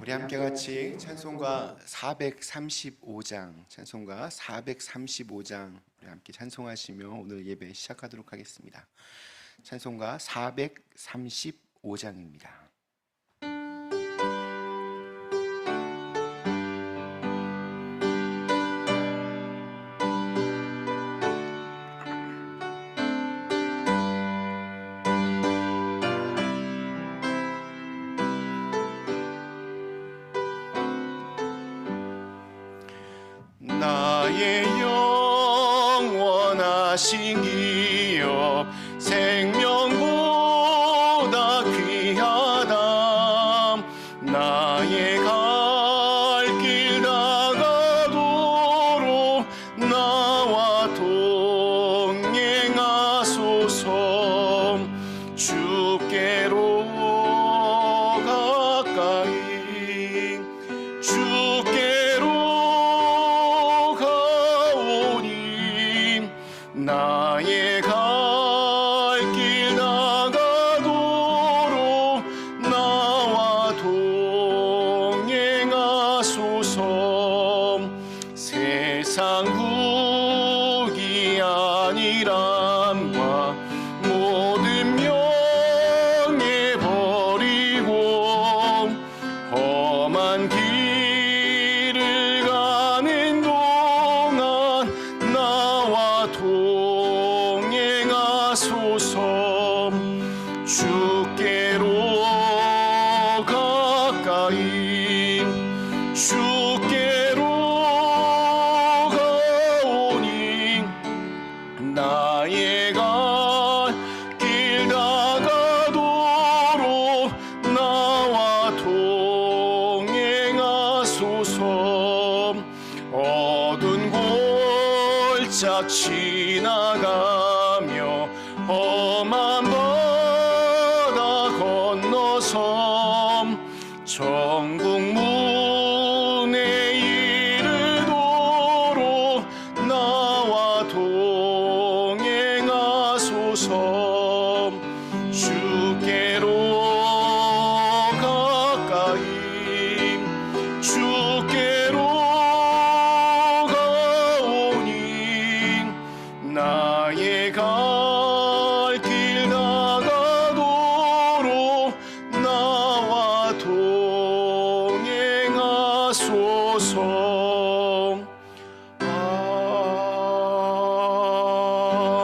우리 함께 같이 찬송가 435장, 찬송가 435장 우리 함께 찬송하시며 오늘 예배 시작하도록 하겠습니다. 찬송가 435장입니다. 나의 영원하신 기업 생명보다 귀하다. 나의 갈 길 다가도록 나와 동행하소서. 주께로 가까이 주께로 나의 갈 길 나가도록 나와 동행하소서. 세상 국이 아니란과 모든 명예 버리고 험한 길을 가는 동안 나와 동행하소서. 주께로 가까이 주께로 가오니 나의 갈 길 다가도록 나와 동행하소서. 어두운 골짝 지나가며 험한 바다 건너서 천국 문에 이르도록 나와 동행하소서. 주께로 가까이 주께로 가오니 나의 갈 길 나가도록 나와 동행하소서.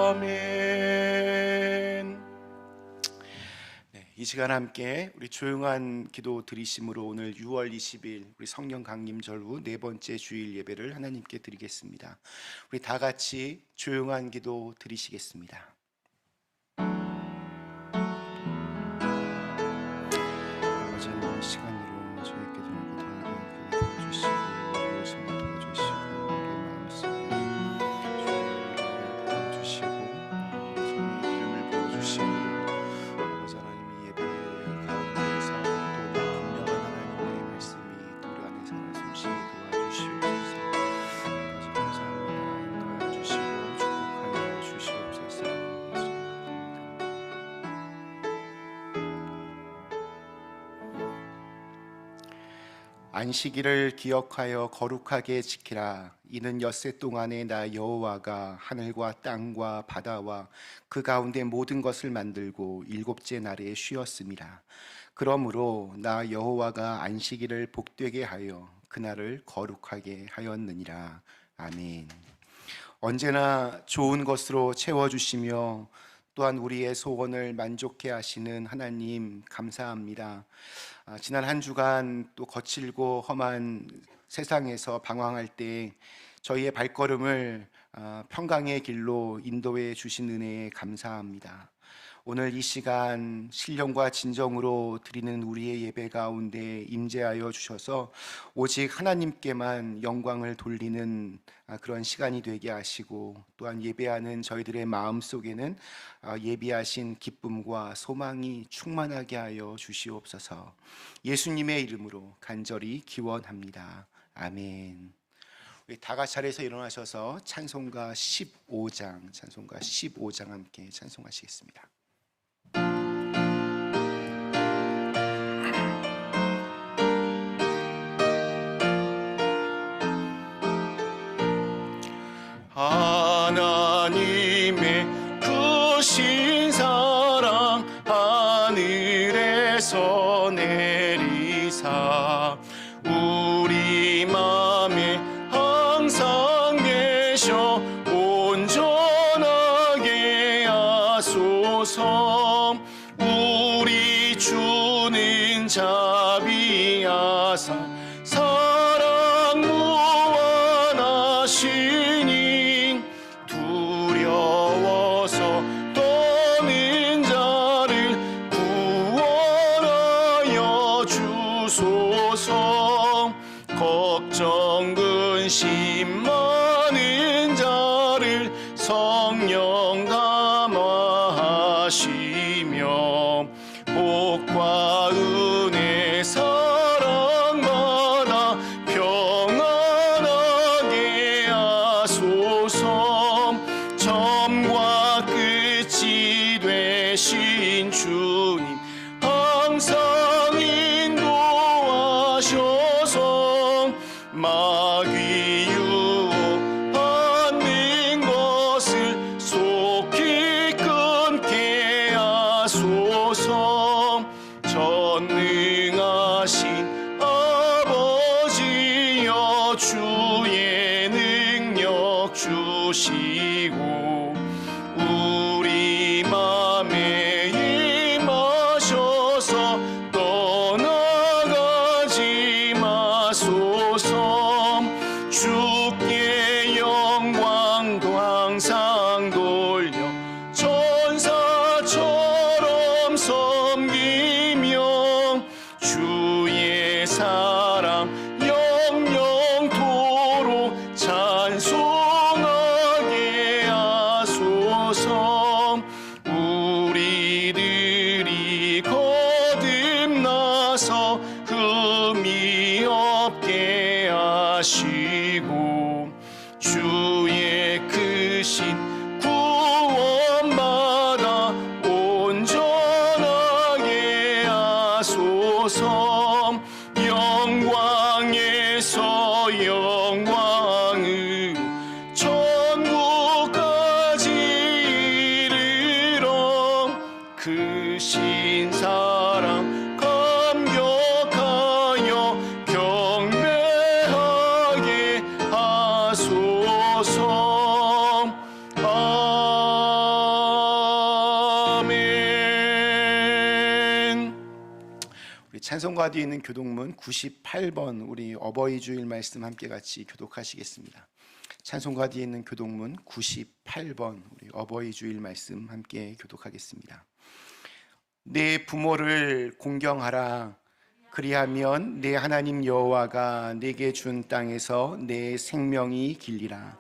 아멘. 이 시간 함께 우리 조용한 기도 드리심으로 오늘 6월 20일 우리 성령 강림절 후 네 번째 주일 예배를 하나님께 드리겠습니다. 우리 다 같이 조용한 기도 드리시겠습니다. 아버지는 이 시간으로 저희께 들고 도와주시고 우리의 손을 도와주시고 우리의 마음속에 도와주시고 성의 이름을 부어주시고 아버지 하나님 예배 가운데서 또 분명한 하나님의 말씀이 또 우리 안에 살아 숨쉬게 도와주시옵소서. 아버지 감사합니다. 인도하여 주시고 축복하여 주시옵소서. 안식일을 기억하여 거룩하게 지키라. 이는 엿새 동안에 나 여호와가 하늘과 땅과 바다와 그 가운데 모든 것을 만들고 일곱째 날에 쉬었습니다. 그러므로 나 여호와가 안식일을 복되게 하여 그날을 거룩하게 하였느니라. 아멘. 언제나 좋은 것으로 채워주시며 또한 우리의 소원을 만족해 하시는 하나님 감사합니다. 지난 한 주간 또 거칠고 험한 세상에서 방황할 때 저희의 발걸음을 평강의 길로 인도해 주신 은혜에 감사합니다. 오늘 이 시간 신령과 진정으로 드리는 우리의 예배 가운데 임재하여 주셔서 오직 하나님께만 영광을 돌리는 그런 시간이 되게 하시고 또한 예배하는 저희들의 마음속에는 예비하신 기쁨과 소망이 충만하게 하여 주시옵소서. 예수님의 이름으로 간절히 기원합니다. 아멘. 우리 다 같이 자리에서 일어나셔서 찬송가 15장 함께 찬송하시겠습니다. 내리사 우리 맘에 항상 계셔 온전하게 하소서. 우리 주는 자비하사 사랑 무한하시니 두려워서 떠는 자를 구원하여 주소서. 걱정 근심 많은 자를 성령 감화하시며 복과 은혜 사랑받아 평안하게 하소서. 처음과 끝이 되신 주님 항상 인도하셔서 마귀 유혹받는 것을 속히 끊게 하소서. 전능하신 아버지여 주의 능력 주시고 우리 맘에 임하셔서 떠나가지 마소서. 주께 영광도 항상 돌려 천사처럼 섬기며 주의 사랑 영영토록 찬송하게 하소서. 우리들이 거듭나서 흠이 없게 하시고 주의 크신 구원받아 온전하게 하소서. 영광에서 영광으로 천국까지 이르러 크신 사랑 감격하여 경배하게 하소서. 아멘. 우리 찬송가 뒤에 있는 교독문 98번 우리 어버이 주일 말씀 함께 같이 교독하시겠습니다. 찬송가 뒤에 있는 교독문 98번 우리 어버이 주일 말씀 함께 교독하겠습니다. 내 부모를 공경하라. 그리하면 내 하나님 여호와가 내게 준 땅에서 내 생명이 길리라.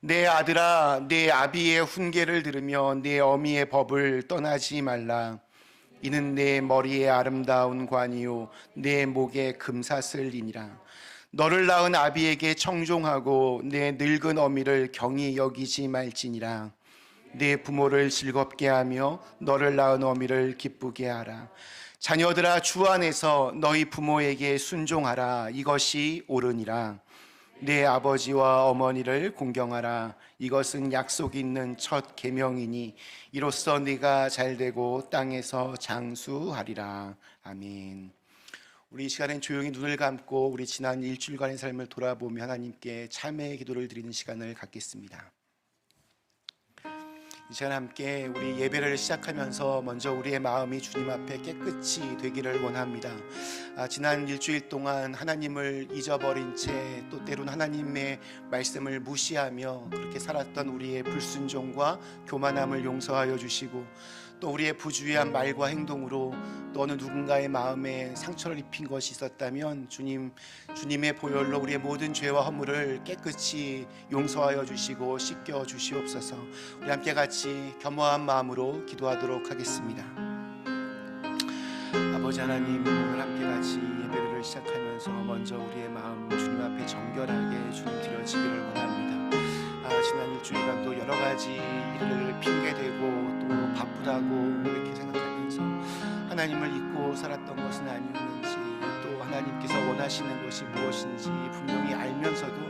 내 아들아, 내 아비의 훈계를 들으며 내 어미의 법을 떠나지 말라. 이는 내 머리에 아름다운 관이요 내 목에 금사슬이니라. 너를 낳은 아비에게 청종하고 내 늙은 어미를 경히 여기지 말지니라. 내 부모를 즐겁게 하며 너를 낳은 어미를 기쁘게 하라. 자녀들아, 주 안에서 너희 부모에게 순종하라. 이것이 옳으니라. 내 아버지와 어머니를 공경하라. 이것은 약속 있는 첫 계명이니 이로써 네가 잘되고 땅에서 장수하리라. 아멘. 우리 이 시간엔 조용히 눈을 감고 우리 지난 일주일간의 삶을 돌아보며 하나님께 참회의 기도를 드리는 시간을 갖겠습니다. 이 시간 함께 우리 예배를 시작하면서 먼저 우리의 마음이 주님 앞에 깨끗이 되기를 원합니다. 지난 일주일 동안 하나님을 잊어버린 채 또 때론 하나님의 말씀을 무시하며 그렇게 살았던 우리의 불순종과 교만함을 용서하여 주시고 또 우리의 부주의한 말과 행동으로 또 어느 누군가의 마음에 상처를 입힌 것이 있었다면 주님의 보혈로 우리의 모든 죄와 허물을 깨끗이 용서하여 주시고 씻겨 주시옵소서. 우리 함께 같이 겸허한 마음으로 기도하도록 하겠습니다. 아버지 하나님, 오늘 함께 같이 예배를 시작하면서 먼저 우리의 마음 주님 앞에 정결하게 주님 드려지기를 원합니다. 지난 일주일간 또 여러 가지 일을 핑계대고 또 바쁘다고 이렇게 생각하면서 하나님을 잊고 살았던 것은 아니었는지 또 하나님께서 원하시는 것이 무엇인지 분명히 알면서도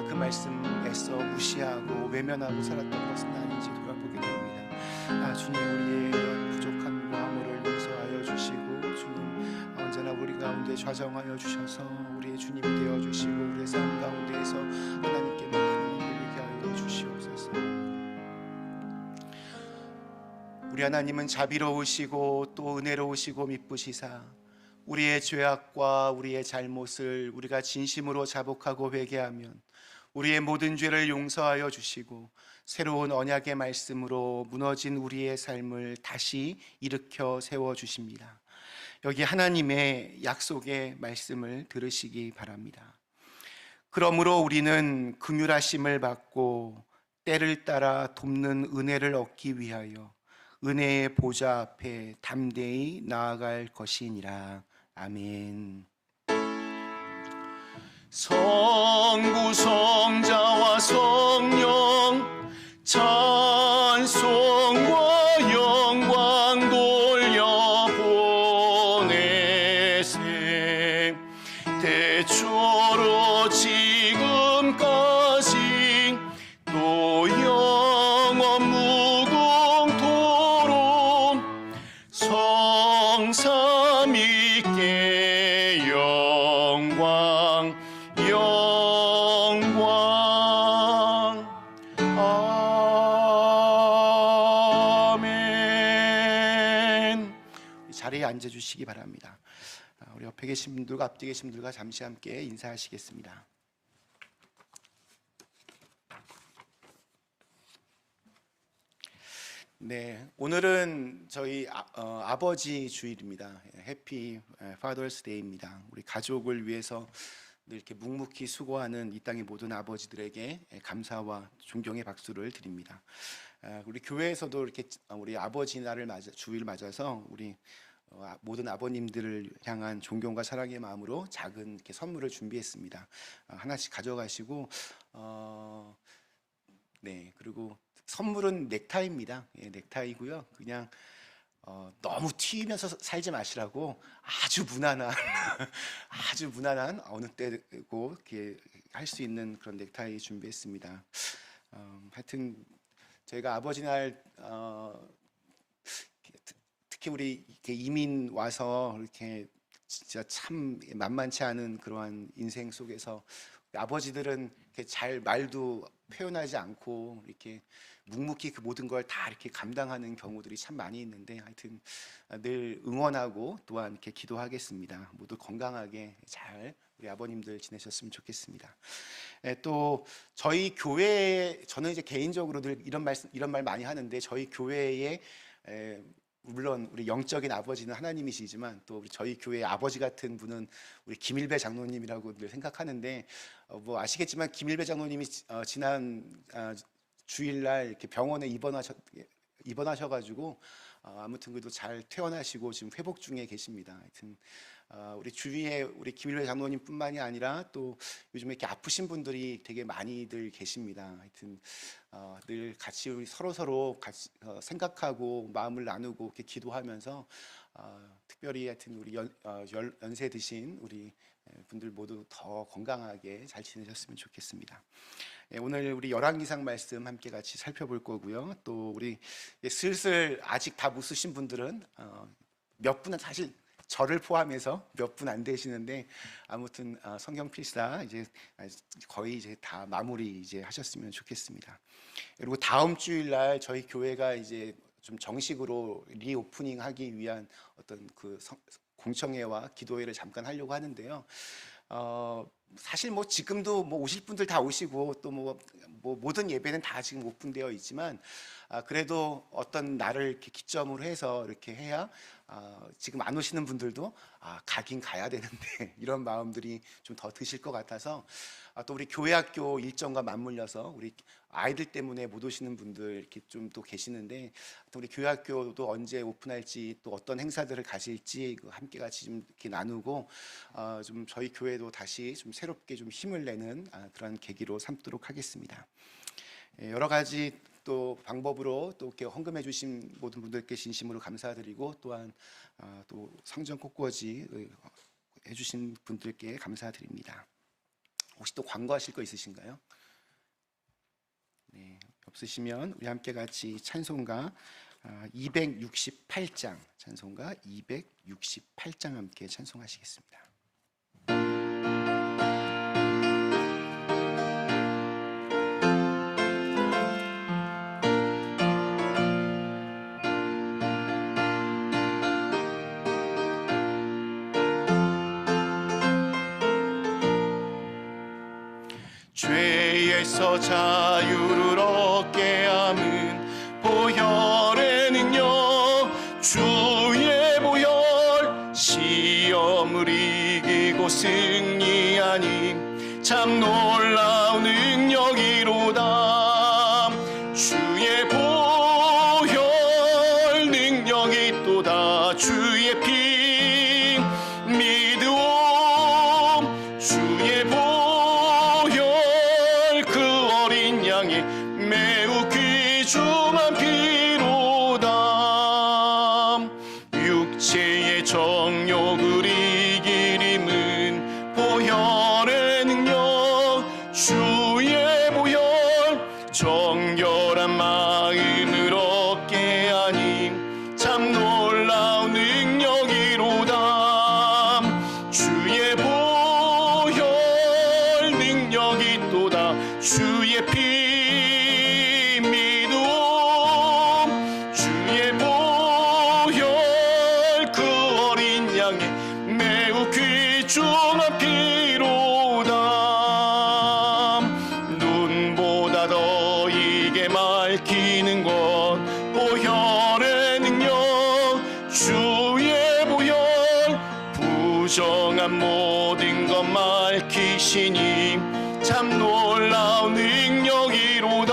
그 말씀 애써 무시하고 외면하고 살았던 것은 아닌지 돌아보게 됩니다. 주님, 우리의 이런 부족함과 허물을 용서하여 주시고 주님 하나 우리 가운데 좌정하여 주셔서 우리의 주님이 되어 주시고 우리의 삶 가운데에서 하나님께 큰 돌리게 하여 주시옵소서. 우리 하나님은 자비로우시고 또 은혜로우시고 미쁘시사 우리의 죄악과 우리의 잘못을 우리가 진심으로 자복하고 회개하면 우리의 모든 죄를 용서하여 주시고 새로운 언약의 말씀으로 무너진 우리의 삶을 다시 일으켜 세워 주십니다. 여기 하나님의 약속의 말씀을 들으시기 바랍니다. 그러므로 우리는 긍휼하심을 받고 때를 따라 돕는 은혜를 얻기 위하여 은혜의 보좌 앞에 담대히 나아갈 것이니라. 아멘. 성부 성자와 성령 찬송과 영광 돌려 보내세 대초로 지금까지 또 영원 무궁토록 성삼위께 영광 아멘. 자리에 앉아주시기 바랍니다. 우리 옆에 계신 분들과 앞뒤 계신 분들과 잠시 함께 인사하시겠습니다. 네, 오늘은 저희 아버지 주일입니다. 해피 파더스 데이입니다. 우리 가족을 위해서 늘 이렇게 묵묵히 수고하는 이 땅의 모든 아버지들에게 감사와 존경의 박수를 드립니다. 우리 교회에서도 이렇게 우리 아버지 날을 주일 맞아서 우리 모든 아버님들을 향한 존경과 사랑의 마음으로 작은 이렇게 선물을 준비했습니다. 하나씩 가져가시고 네, 그리고 선물은 넥타이입니다. 예, 넥타이고요. 그냥 너무 튀면서 살지 마시라고 아주 무난한 아주 무난한 어느 때고 이렇게 할 수 있는 그런 넥타이 준비했습니다. 하여튼 저희가 아버지 날 특히 우리 이렇게 이민 와서 이렇게 진짜 참 만만치 않은 그러한 인생 속에서 아버지들은 이렇게 잘 말도 표현하지 않고 이렇게 묵묵히 그 모든 걸 다 이렇게 감당하는 경우들이 참 많이 있는데 하여튼 늘 응원하고 또한 이렇게 기도하겠습니다. 모두 건강하게 잘 우리 아버님들 지내셨으면 좋겠습니다. 또 저희 교회 저는 이제 개인적으로 늘 이런 말 많이 하는데 저희 교회에 물론 우리 영적인 아버지는 하나님이시지만 또 우리 저희 교회의 아버지 같은 분은 우리 김일배 장로님이라고 늘 생각하는데 뭐 아시겠지만 김일배 장로님이 지난 주일날 이렇게 병원에 입원하셔가지고 아무튼 그래도 잘 퇴원하시고 지금 회복 중에 계십니다. 하여튼 우리 주위에 우리 김일배 장로님뿐만이 아니라 또 요즘에 이렇게 아프신 분들이 되게 많이들 계십니다. 하여튼 늘 같이 우리 서로 같이 생각하고 마음을 나누고 이렇게 기도하면서 특별히 하여튼 우리 연세 드신 우리 분들 모두 더 건강하게 잘 지내셨으면 좋겠습니다. 오늘 우리 열왕기상 말씀 함께 같이 살펴볼 거고요. 또 우리 슬슬 아직 다 못 쓰신 분들은 몇 분은 사실 저를 포함해서 몇 분 안 되시는데 아무튼 성경 필사 이제 거의 이제 다 마무리 이제 하셨으면 좋겠습니다. 그리고 다음 주일날 저희 교회가 이제 좀 정식으로 리오프닝하기 위한 어떤 그 공청회와 기도회를 잠깐 하려고 하는데요. 사실 뭐 지금도 뭐 오실 분들 다 오시고 또 뭐 모든 예배는 다 지금 오픈되어 있지만 그래도 어떤 날을 이렇게 기점으로 해서 이렇게 해야 지금 안 오시는 분들도 가긴 가야 되는데 이런 마음들이 좀 더 드실 것 같아서 또 우리 교회학교 일정과 맞물려서 우리 아이들 때문에 못 오시는 분들 이렇게 좀 또 계시는데 또 우리 교회학교도 언제 오픈할지 또 어떤 행사들을 가질지 함께 같이 좀 이렇게 나누고 좀 저희 교회도 다시 좀 새롭게 좀 힘을 내는 그런 계기로 삼도록 하겠습니다. 여러 가지 또 방법으로 또 이렇게 헌금해 주신 모든 분들께 진심으로 감사드리고 또한 또 성전 꽃꽂이 해주신 분들께 감사드립니다. 혹시 또 광고하실 거 있으신가요? 네, 없으시면 우리 함께 같이 찬송가 268장 찬송가 268장 함께 찬송하시겠습니다. 죄에서 자유를 얻게 함은 보혈의 능력, 주의 보혈, 시험을 이기고 승리하니 참 놀라운 능력이로다. 주의 보혈 능력이 또다. 주의 피 믿음, 주의 보혈 그 어린 양이 매우 귀중한 피로다. 육체의 정욕을 이기림은 보혈의 능력, 주의 보혈, 정결한 마음을 얻게 하니 참 놀라운 능력이로다. 주의 보혈 능력이 또다. 주의 피 믿음, 주의 보혈 그 어린 양이 매우 귀중한 피로다. 눈보다 더 이게 밝히는 것 보혈의 능력, 주의 보혈, 부정한 모든 것 밝히시니 참 놀라운 능력이로다.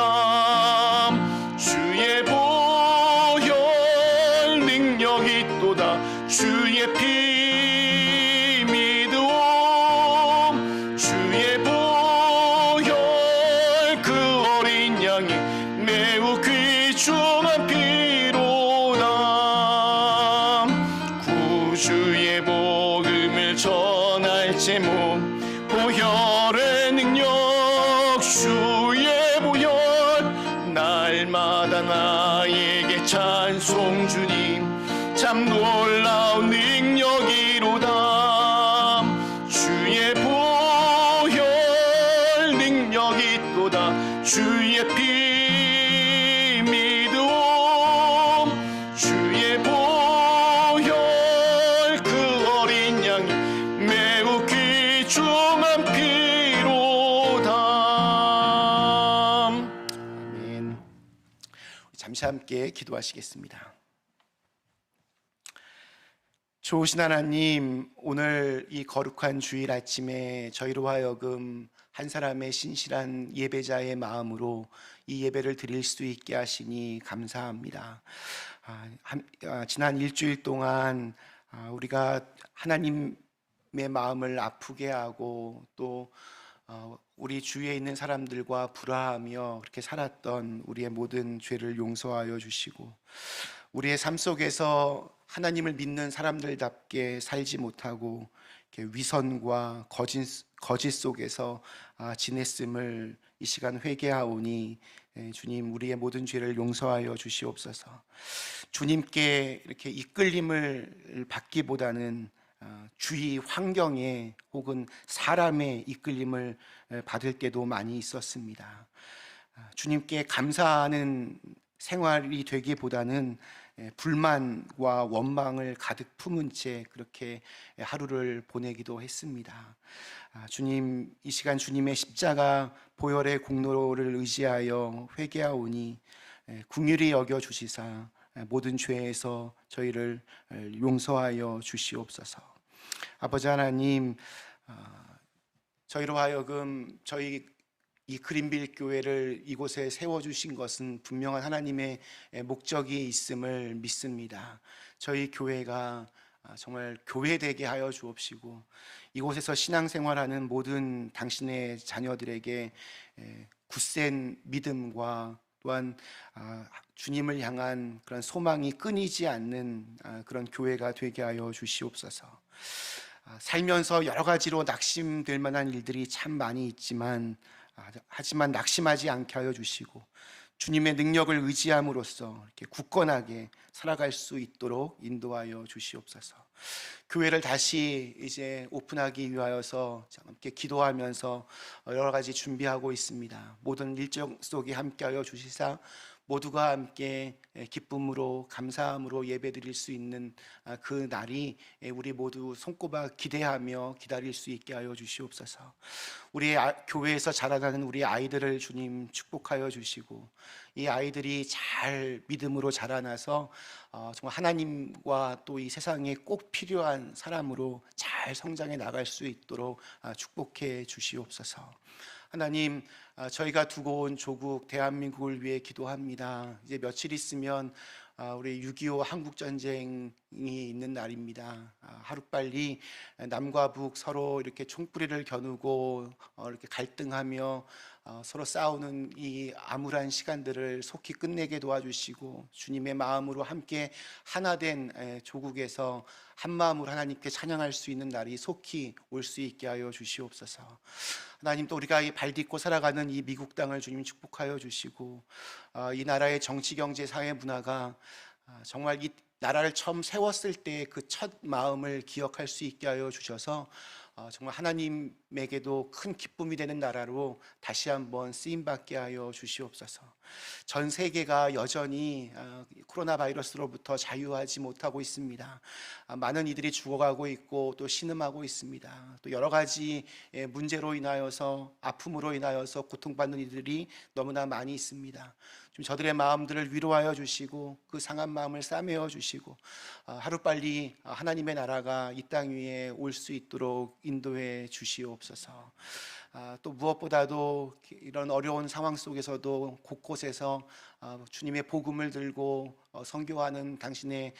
주의 보혈 능력이 또다. 주의 피 믿음, 주의 보혈 그 어린 양이 매우 귀중한 피로다. 구주의 복음을 전할 제목 보혈의 능력, 주의 보혈, 날마다 나에게 찬송 주님 참 놀라운 능력이로다. 주의 보혈 능력이 또다. 주의 피 믿음, 주의 보혈 그 어린 양이 매우 귀중한 피로다. 아멘. 잠시 함께 기도하시겠습니다. 좋으신 하나님, 오늘 이 거룩한 주일 아침에 저희로 하여금 한 사람의 신실한 예배자의 마음으로 이 예배를 드릴 수 있게 하시니 감사합니다. 지난 일주일 동안 우리가 하나님의 마음을 아프게 하고 또 우리 주위에 있는 사람들과 불화하며 그렇게 살았던 우리의 모든 죄를 용서하여 주시고, 우리의 삶 속에서 하나님을 믿는 사람들답게 살지 못하고 이렇게 위선과 거짓 속에서 지냈음을 이 시간 회개하오니 주님, 우리의 모든 죄를 용서하여 주시옵소서. 주님께 이렇게 이끌림을 받기보다는 주위 환경에 혹은 사람의 이끌림을 받을 때도 많이 있었습니다. 주님께 감사하는 생활이 되기보다는 불만과 원망을 가득 품은 채 그렇게 하루를 보내기도 했습니다. 주님, 이 시간 주님의 십자가 보혈의 공로를 의지하여 회개하오니 긍휼히 여겨 주시사 모든 죄에서 저희를 용서하여 주시옵소서. 아버지 하나님, 저희로 하여금 저희 이 그린빌 교회를 이곳에 세워주신 것은 분명한 하나님의 목적이 있음을 믿습니다. 저희 교회가 정말 교회되게 하여 주옵시고, 이곳에서 신앙생활하는 모든 당신의 자녀들에게 굳센 믿음과 또한 주님을 향한 그런 소망이 끊이지 않는 그런 교회가 되게 하여 주시옵소서. 살면서 여러 가지로 낙심될 만한 일들이 참 많이 있지만 하지만 낙심하지 않게 하여 주시고, 주님의 능력을 의지함으로써 이렇게 굳건하게 살아갈 수 있도록 인도하여 주시옵소서. 교회를 다시 이제 오픈하기 위하여서 함께 기도하면서 여러 가지 준비하고 있습니다. 모든 일정 속에 함께하여 주시사 모두가 함께 기쁨으로 감사함으로 예배드릴 수 있는 그 날이 우리 모두 손꼽아 기대하며 기다릴 수 있게 하여 주시옵소서. 우리 교회에서 자라나는 우리 아이들을 주님 축복하여 주시고, 이 아이들이 잘 믿음으로 자라나서 정말 하나님과 또 이 세상에 꼭 필요한 사람으로 잘 성장해 나갈 수 있도록 축복해 주시옵소서. 하나님, 저희가 두고 온 조국 대한민국을 위해 기도합니다. 이제 며칠 있으면 우리 6.25 한국전쟁이 있는 날입니다. 하루빨리 남과 북 서로 이렇게 총뿌리를 겨누고 이렇게 갈등하며 서로 싸우는 이 암울한 시간들을 속히 끝내게 도와주시고, 주님의 마음으로 함께 하나된 조국에서 한 마음으로 하나님께 찬양할 수 있는 날이 속히 올 수 있게 하여 주시옵소서. 하나님, 또 우리가 발 딛고 살아가는 이 미국 땅을 주님 축복하여 주시고, 이 나라의 정치, 경제, 사회, 문화가 정말 이 나라를 처음 세웠을 때 그 첫 마음을 기억할 수 있게 하여 주셔서 정말 하나님에게도 큰 기쁨이 되는 나라로 다시 한번 쓰임받게 하여 주시옵소서. 전 세계가 여전히 코로나 바이러스로부터 자유하지 못하고 있습니다. 많은 이들이 죽어가고 있고 또 신음하고 있습니다. 또 여러 가지 문제로 인하여서, 아픔으로 인하여서 고통받는 이들이 너무나 많이 있습니다. 좀 저들의 마음들을 위로하여 주시고 그 상한 마음을 싸매어 주시고 하루빨리 하나님의 나라가 이 땅 위에 올 수 있도록 인도해 주시옵소서. 또 무엇보다도 이런 어려운 상황 속에서도 곳곳에서 주님의 복음을 들고 선교하는 당신의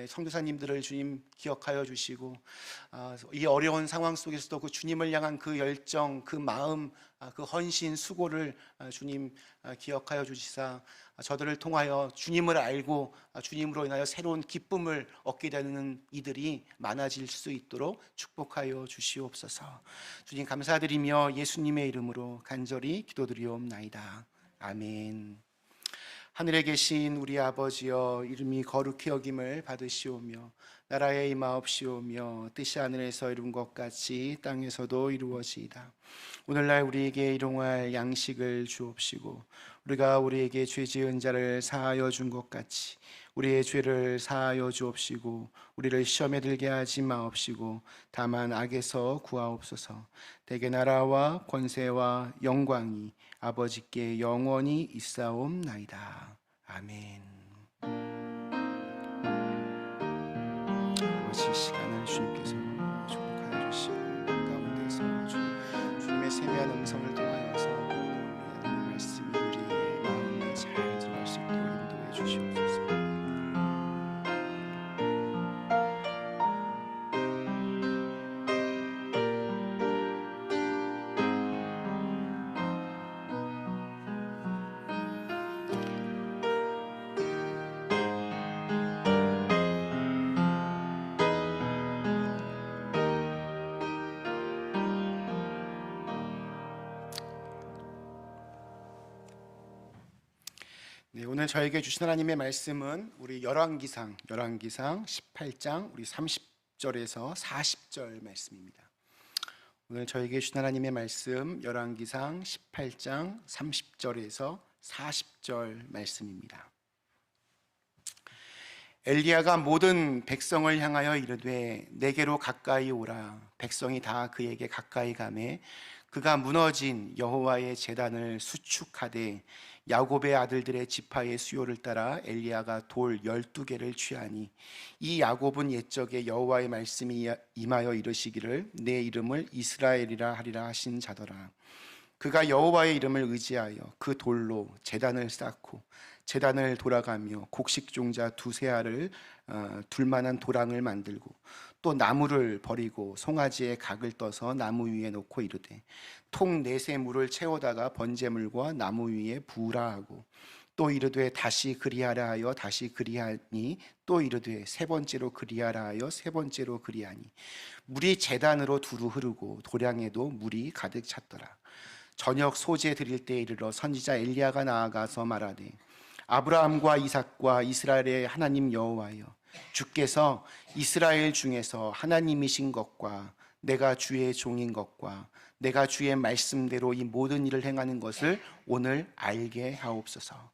선교사님들을 주님 기억하여 주시고, 이 어려운 상황 속에서도 그 주님을 향한 그 열정, 그 마음, 그 헌신, 수고를 주님 기억하여 주시사 저들을 통하여 주님을 알고 주님으로 인하여 새로운 기쁨을 얻게 되는 이들이 많아질 수 있도록 축복하여 주시옵소서. 주님 감사드리며 예수님의 이름으로 간절히 기도드리옵나이다. 아멘. 하늘에 계신 우리 아버지여, 이름이 거룩히 여김을 받으시오며 나라에 임하옵시오며 뜻이 하늘에서 이룬 것 같이 땅에서도 이루어지이다. 오늘날 우리에게 일용할 양식을 주옵시고, 우리가 우리에게 죄 지은 자를 사하여 준 것 같이 우리의 죄를 사하여 주옵시고, 우리를 시험에 들게 하지 마옵시고 다만 악에서 구하옵소서. 대개 나라와 권세와 영광이 아버지께 영원히 있사옵나이다. 아멘. 아버지, 시간을 주님께서 축복하여 주시고 가운데서 주님의 세미한 음성을 통하여서 하나님의 말씀이 우리의 마음에 잘 들어갈 수 있도록 인도해 주시옵소서. 네, 오늘 저에게 주신 하나님의 말씀은 우리 열왕기상 18장 우리 30절에서 40절 말씀입니다. 오늘 저에게 주신 하나님의 말씀 열왕기상 18장 30절에서 40절 말씀입니다. 엘리야가 모든 백성을 향하여 이르되 내게로 가까이 오라. 백성이 다 그에게 가까이 가매 그가 무너진 여호와의 제단을 수축하되 야곱의 아들들의 지파의 수요를 따라 엘리야가 돌 12개를 취하니 이 야곱은 옛적에 여호와의 말씀이 임하여 이르시기를 내 이름을 이스라엘이라 하리라 하신 자더라. 그가 여호와의 이름을 의지하여 그 돌로 제단을 쌓고 제단을 돌아가며 곡식종자 두세 알을 둘 만한 도랑을 만들고 또 나무를 버리고 송아지의 각을 떠서 나무 위에 놓고 이르되 통 넷의 물을 채우다가 번제물과 나무 위에 부으라 하고 또 이르되 다시 그리하라 하여 다시 그리하니 또 이르되 세 번째로 그리하라 하여 세 번째로 그리하니 물이 제단으로 두루 흐르고 도량에도 물이 가득 찼더라. 저녁 소제 드릴 때에 이르러 선지자 엘리야가 나아가서 말하되 아브라함과 이삭과 이스라엘의 하나님 여호와여, 주께서 이스라엘 중에서 하나님이신 것과 내가 주의 종인 것과 내가 주의 말씀대로 이 모든 일을 행하는 것을 오늘 알게 하옵소서.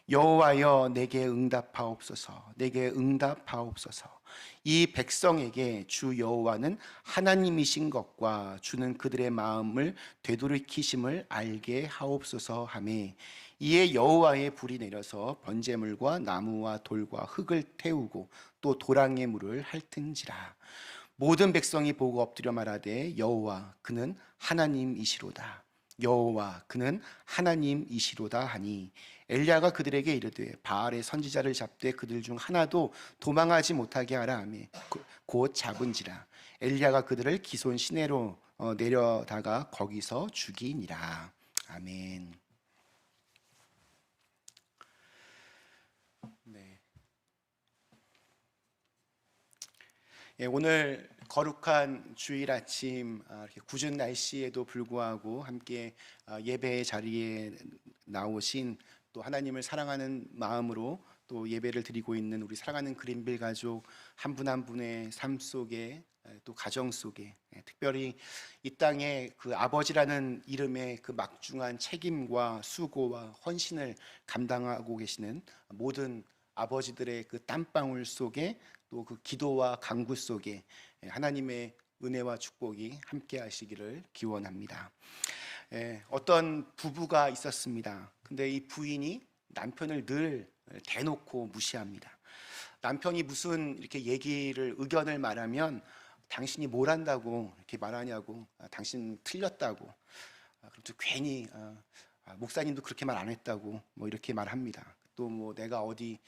여호와여, 내게 응답하옵소서. 내게 응답하옵소서. 이 백성에게 주 여호와는 하나님이신 것과 주는 그들의 마음을 되돌이키심을 알게 하옵소서 하매, 이에 여호와의 불이 내려서 번제물과 나무와 돌과 흙을 태우고 또 도랑의 물을 핥은지라. 모든 백성이 보고 엎드려 말하되 여호와 그는 하나님이시로다. 여호와 그는 하나님이시로다 하니, 엘리야가 그들에게 이르되 바알의 선지자를 잡되 그들 중 하나도 도망하지 못하게 하라 하며 곧 잡은지라. 엘리야가 그들을 기손 시내로 내려다가 거기서 죽이니라. 아멘. 네. 오늘 거룩한 주일 아침, 이렇게 궂은 날씨에도 불구하고 함께 예배의 자리에 나오신, 또 하나님을 사랑하는 마음으로 또 예배를 드리고 있는 우리 사랑하는 그린빌 가족 한 분 한 분의 삶 속에, 또 가정 속에, 특별히 이 땅에 그 아버지라는 이름의 그 막중한 책임과 수고와 헌신을 감당하고 계시는 모든 아버지들의 그 땀방울 속에, 또 그 기도와 간구 속에 하나님의 은혜와 축복이 함께 하시기를 기원합니다. 어떤 부부가 있었습니다. 근데 이 부인이 남편을 늘 대놓고 무시합니다. 남편이 무슨 이렇게 의견을 말하면 당신이 뭘 한다고 이렇게 말하냐고, 당신 틀렸다고, 그럼 또 괜히 목사님도 그렇게 말 안 했다고 뭐 이렇게 말합니다. 또 뭐 내가 어디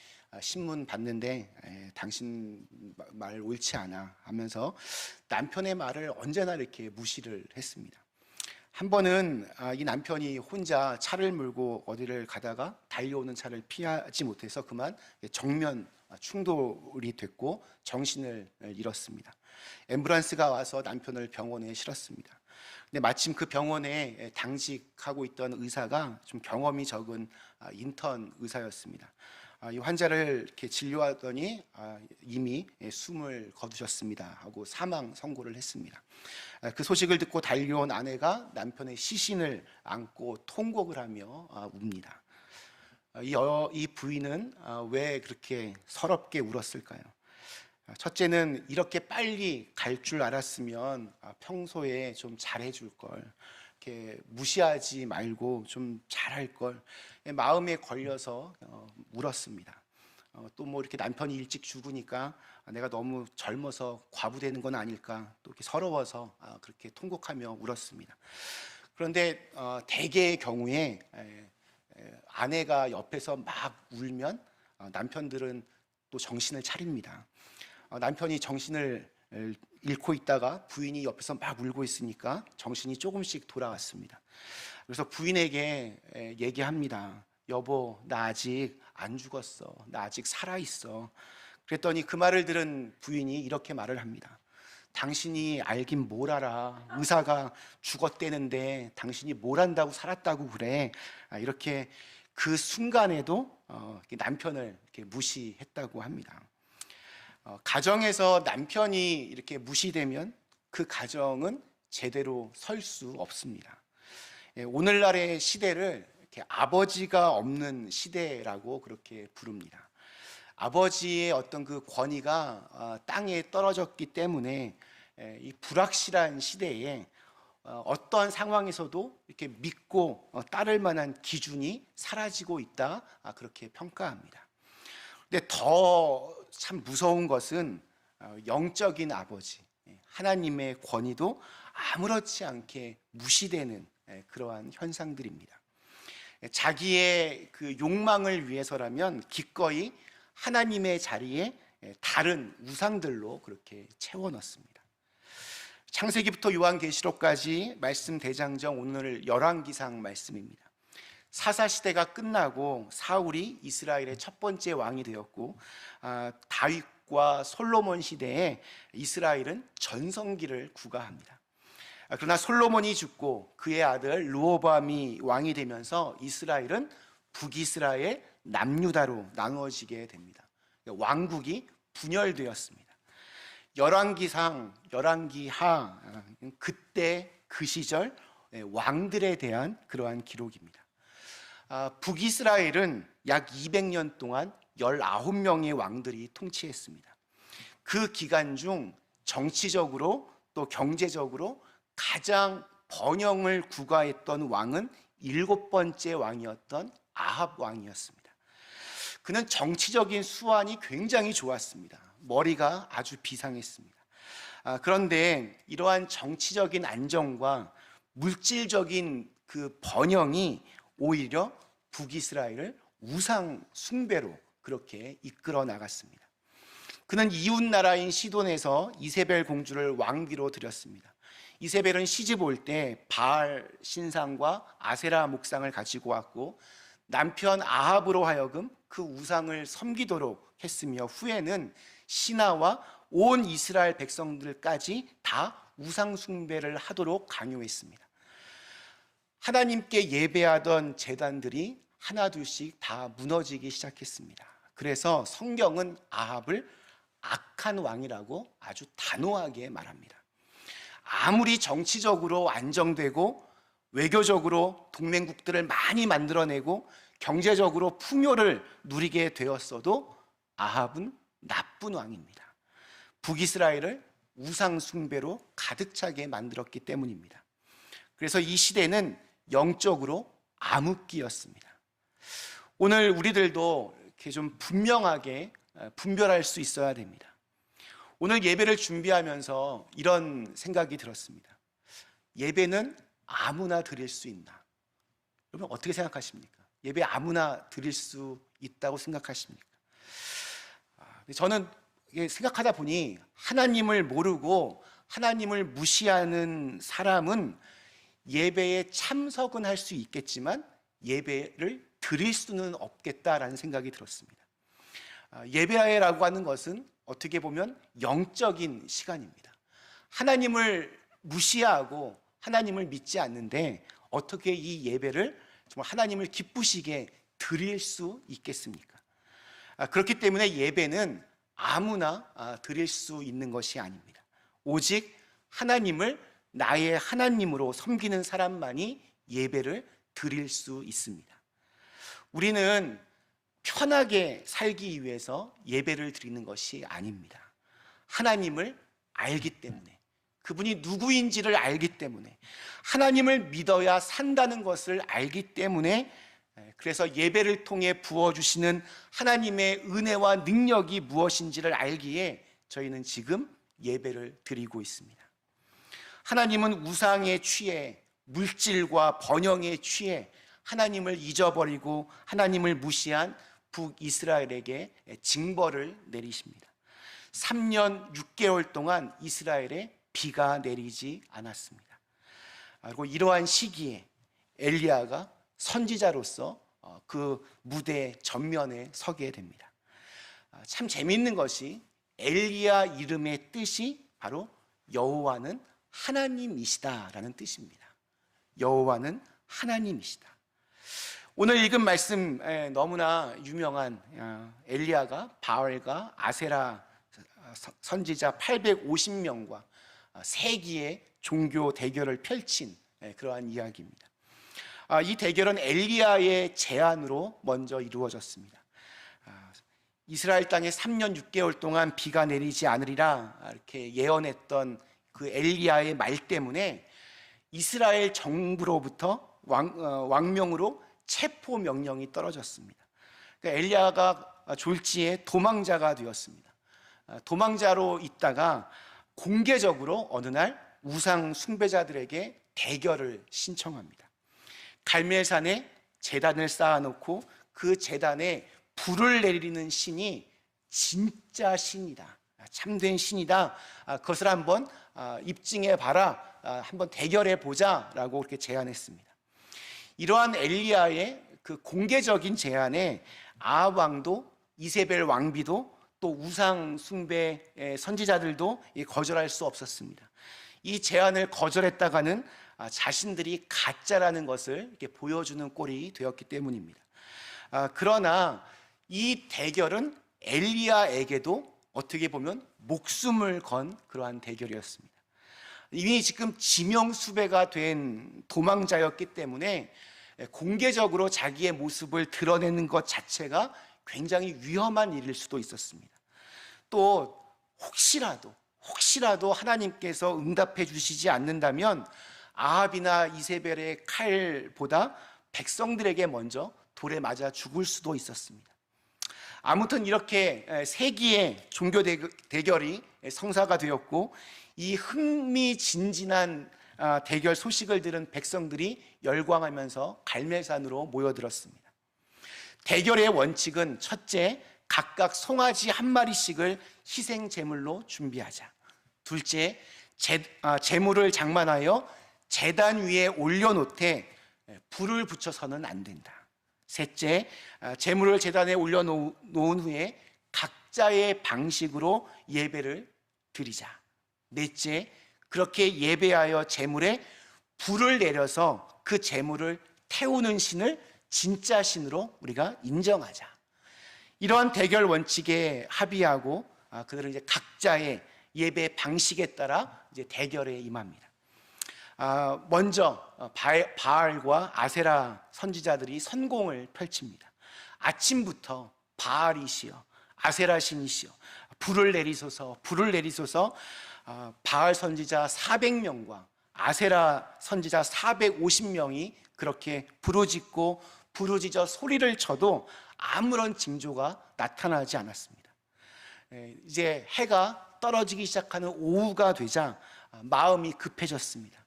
신문 봤는데 당신 말 옳지 않아 하면서 남편의 말을 언제나 이렇게 무시를 했습니다. 한 번은 이 남편이 혼자 차를 몰고 어디를 가다가 달려오는 차를 피하지 못해서 그만 정면 충돌이 됐고 정신을 잃었습니다. 앰뷸런스가 와서 남편을 병원에 실었습니다. 근데 마침 그 병원에 당직하고 있던 의사가 좀 경험이 적은 인턴 의사였습니다. 이 환자를 이렇게 진료하더니 이미 숨을 거두셨습니다 하고 사망 선고를 했습니다. 그 소식을 듣고 달려온 아내가 남편의 시신을 안고 통곡을 하며 웁니다. 이 부인은 왜 그렇게 서럽게 울었을까요? 첫째는 이렇게 빨리 갈 줄 알았으면 평소에 좀 잘해줄 걸, 이렇게 무시하지 말고 좀 잘할 걸, 마음에 걸려서 울었습니다. 또 뭐 이렇게 남편이 일찍 죽으니까 내가 너무 젊어서 과부되는 건 아닐까, 또 이렇게 서러워서 그렇게 통곡하며 울었습니다. 그런데 대개의 경우에 아내가 옆에서 막 울면 남편들은 또 정신을 차립니다. 남편이 정신을 잃고 있다가 부인이 옆에서 막 울고 있으니까 정신이 조금씩 돌아왔습니다. 그래서 부인에게 얘기합니다. 여보, 나 아직 안 죽었어. 나 아직 살아있어. 그랬더니 그 말을 들은 부인이 이렇게 말을 합니다. 당신이 알긴 뭘 알아. 의사가 죽었대는데 당신이 뭘 안다고 살았다고 그래. 이렇게 그 순간에도 남편을 이렇게 무시했다고 합니다. 가정에서 남편이 이렇게 무시되면 그 가정은 제대로 설 수 없습니다. 오늘날의 시대를 이렇게 아버지가 없는 시대라고 그렇게 부릅니다. 아버지의 어떤 그 권위가 땅에 떨어졌기 때문에 이 불확실한 시대에 어떤 상황에서도 이렇게 믿고 따를 만한 기준이 사라지고 있다, 그렇게 평가합니다. 근데 더 참 무서운 것은 영적인 아버지, 하나님의 권위도 아무렇지 않게 무시되는 그러한 현상들입니다. 자기의 그 욕망을 위해서라면 기꺼이 하나님의 자리에 다른 우상들로 그렇게 채워 넣습니다. 창세기부터 요한계시록까지 말씀 대장정, 오늘 열왕기상 말씀입니다. 사사시대가 끝나고 사울이 이스라엘의 첫 번째 왕이 되었고, 다윗과 솔로몬 시대에 이스라엘은 전성기를 구가합니다. 그러나 솔로몬이 죽고 그의 아들 르호보암이 왕이 되면서 이스라엘은 북이스라엘, 남유다로 나누어지게 됩니다. 왕국이 분열되었습니다. 열왕기상, 열왕기하, 그때 그 시절 왕들에 대한 그러한 기록입니다. 북이스라엘은 약 200년 동안 19명의 왕들이 통치했습니다. 그 기간 중 정치적으로 또 경제적으로 가장 번영을 구가했던 왕은 7번째 왕이었던 아합 왕이었습니다. 그는 정치적인 수완이 굉장히 좋았습니다. 머리가 아주 비상했습니다. 그런데 이러한 정치적인 안정과 물질적인 그 번영이 오히려 북이스라엘을 우상 숭배로 그렇게 이끌어 나갔습니다. 그는 이웃 나라인 시돈에서 이세벨 공주를 왕비로 들였습니다. 이세벨은 시집 올 때 바알 신상과 아세라 목상을 가지고 왔고 남편 아합으로 하여금 그 우상을 섬기도록 했으며 후에는 신하와 온 이스라엘 백성들까지 다 우상 숭배를 하도록 강요했습니다. 하나님께 예배하던 제단들이 하나둘씩 다 무너지기 시작했습니다. 그래서 성경은 아합을 악한 왕이라고 아주 단호하게 말합니다. 아무리 정치적으로 안정되고 외교적으로 동맹국들을 많이 만들어내고 경제적으로 풍요를 누리게 되었어도 아합은 나쁜 왕입니다. 북이스라엘을 우상 숭배로 가득 차게 만들었기 때문입니다. 그래서 이 시대는 영적으로 암흑기였습니다. 오늘 우리들도 이렇게 좀 분명하게 분별할 수 있어야 됩니다. 오늘 예배를 준비하면서 이런 생각이 들었습니다. 예배는 아무나 드릴 수 있나? 여러분 어떻게 생각하십니까? 예배 아무나 드릴 수 있다고 생각하십니까? 저는 생각하다 보니 하나님을 모르고 하나님을 무시하는 사람은 예배에 참석은 할 수 있겠지만 예배를 드릴 수는 없겠다라는 생각이 들었습니다. 예배라고 하는 것은 어떻게 보면 영적인 시간입니다. 하나님을 무시하고 하나님을 믿지 않는데 어떻게 이 예배를 정말 하나님을 기쁘시게 드릴 수 있겠습니까? 그렇기 때문에 예배는 아무나 드릴 수 있는 것이 아닙니다. 오직 하나님을 나의 하나님으로 섬기는 사람만이 예배를 드릴 수 있습니다. 우리는 편하게 살기 위해서 예배를 드리는 것이 아닙니다. 하나님을 알기 때문에, 그분이 누구인지를 알기 때문에, 하나님을 믿어야 산다는 것을 알기 때문에, 그래서 예배를 통해 부어주시는 하나님의 은혜와 능력이 무엇인지를 알기에 저희는 지금 예배를 드리고 있습니다. 하나님은 우상에 취해 물질과 번영에 취해 하나님을 잊어버리고 하나님을 무시한 북이스라엘에게 징벌을 내리십니다. 3년 6개월 동안 이스라엘에 비가 내리지 않았습니다. 그리고 이러한 시기에 엘리야가 선지자로서 그 무대 전면에 서게 됩니다. 참 재미있는 것이 엘리야 이름의 뜻이 바로 여호와는 하나님이시다라는 뜻입니다. 여호와는 하나님이시다. 오늘 읽은 말씀 너무나 유명한 엘리야가 바알과 아세라 선지자 850명과 세기의 종교 대결을 펼친 그러한 이야기입니다. 이 대결은 엘리야의 제안으로 먼저 이루어졌습니다. 이스라엘 땅에 3년 6개월 동안 비가 내리지 않으리라 이렇게 예언했던 그 엘리야의 말 때문에 이스라엘 정부로부터 왕명으로 체포 명령이 떨어졌습니다. 그러니까 엘리야가 졸지에 도망자가 되었습니다. 도망자로 있다가 공개적으로 어느 날 우상 숭배자들에게 대결을 신청합니다. 갈멜산에 제단을 쌓아놓고 그 제단에 불을 내리는 신이 진짜 신이다, 참된 신이다, 그것을 한번 입증해 봐라, 한번 대결해 보자라고 그렇게 제안했습니다. 이러한 엘리야의 그 공개적인 제안에 아합 왕도 이세벨 왕비도 또 우상 숭배 선지자들도 거절할 수 없었습니다. 이 제안을 거절했다가는 자신들이 가짜라는 것을 이렇게 보여주는 꼴이 되었기 때문입니다. 그러나 이 대결은 엘리야에게도 어떻게 보면 목숨을 건 그러한 대결이었습니다. 이미 지금 지명수배가 된 도망자였기 때문에 공개적으로 자기의 모습을 드러내는 것 자체가 굉장히 위험한 일일 수도 있었습니다. 또 혹시라도 하나님께서 응답해 주시지 않는다면 아합이나 이세벨의 칼보다 백성들에게 먼저 돌에 맞아 죽을 수도 있었습니다. 아무튼 이렇게 세기의 종교 대결이 성사가 되었고, 이 흥미진진한 대결 소식을 들은 백성들이 열광하면서 갈멜산으로 모여들었습니다. 대결의 원칙은 첫째, 각각 송아지 한 마리씩을 희생 제물로 준비하자. 둘째, 제물을 장만하여 제단 위에 올려놓되 불을 붙여서는 안 된다. 셋째, 제물을 제단에 올려놓은 후에 각자의 방식으로 예배를 드리자. 넷째, 그렇게 예배하여 제물에 불을 내려서 그 제물을 태우는 신을 진짜 신으로 우리가 인정하자. 이러한 대결 원칙에 합의하고 그들은 이제 각자의 예배 방식에 따라 이제 대결에 임합니다. 먼저 바알과 아세라 선지자들이 선공을 펼칩니다. 아침부터 바알이시여 아세라 신이시여 불을 내리소서 불을 내리소서. 바알 선지자 400명과 아세라 선지자 450명이 그렇게 부르짖고 부르짖어 소리를 쳐도 아무런 징조가 나타나지 않았습니다. 이제 해가 떨어지기 시작하는 오후가 되자 마음이 급해졌습니다.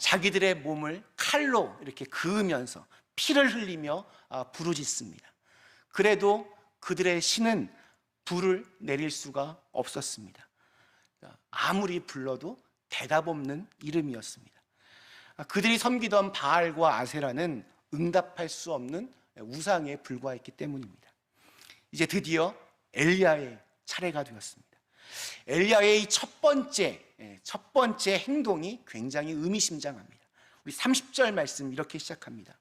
자기들의 몸을 칼로 이렇게 그으면서 피를 흘리며 부르짖습니다. 그래도 그들의 신은 불을 내릴 수가 없었습니다. 아무리 불러도 대답 없는 이름이었습니다. 그들이 섬기던 바알과 아세라는 응답할 수 없는 우상에 불과했기 때문입니다. 이제 드디어 엘리야의 차례가 되었습니다. 엘리야의 첫 번째 행동이 굉장히 의미심장합니다. 우리 30절 말씀 이렇게 시작합니다.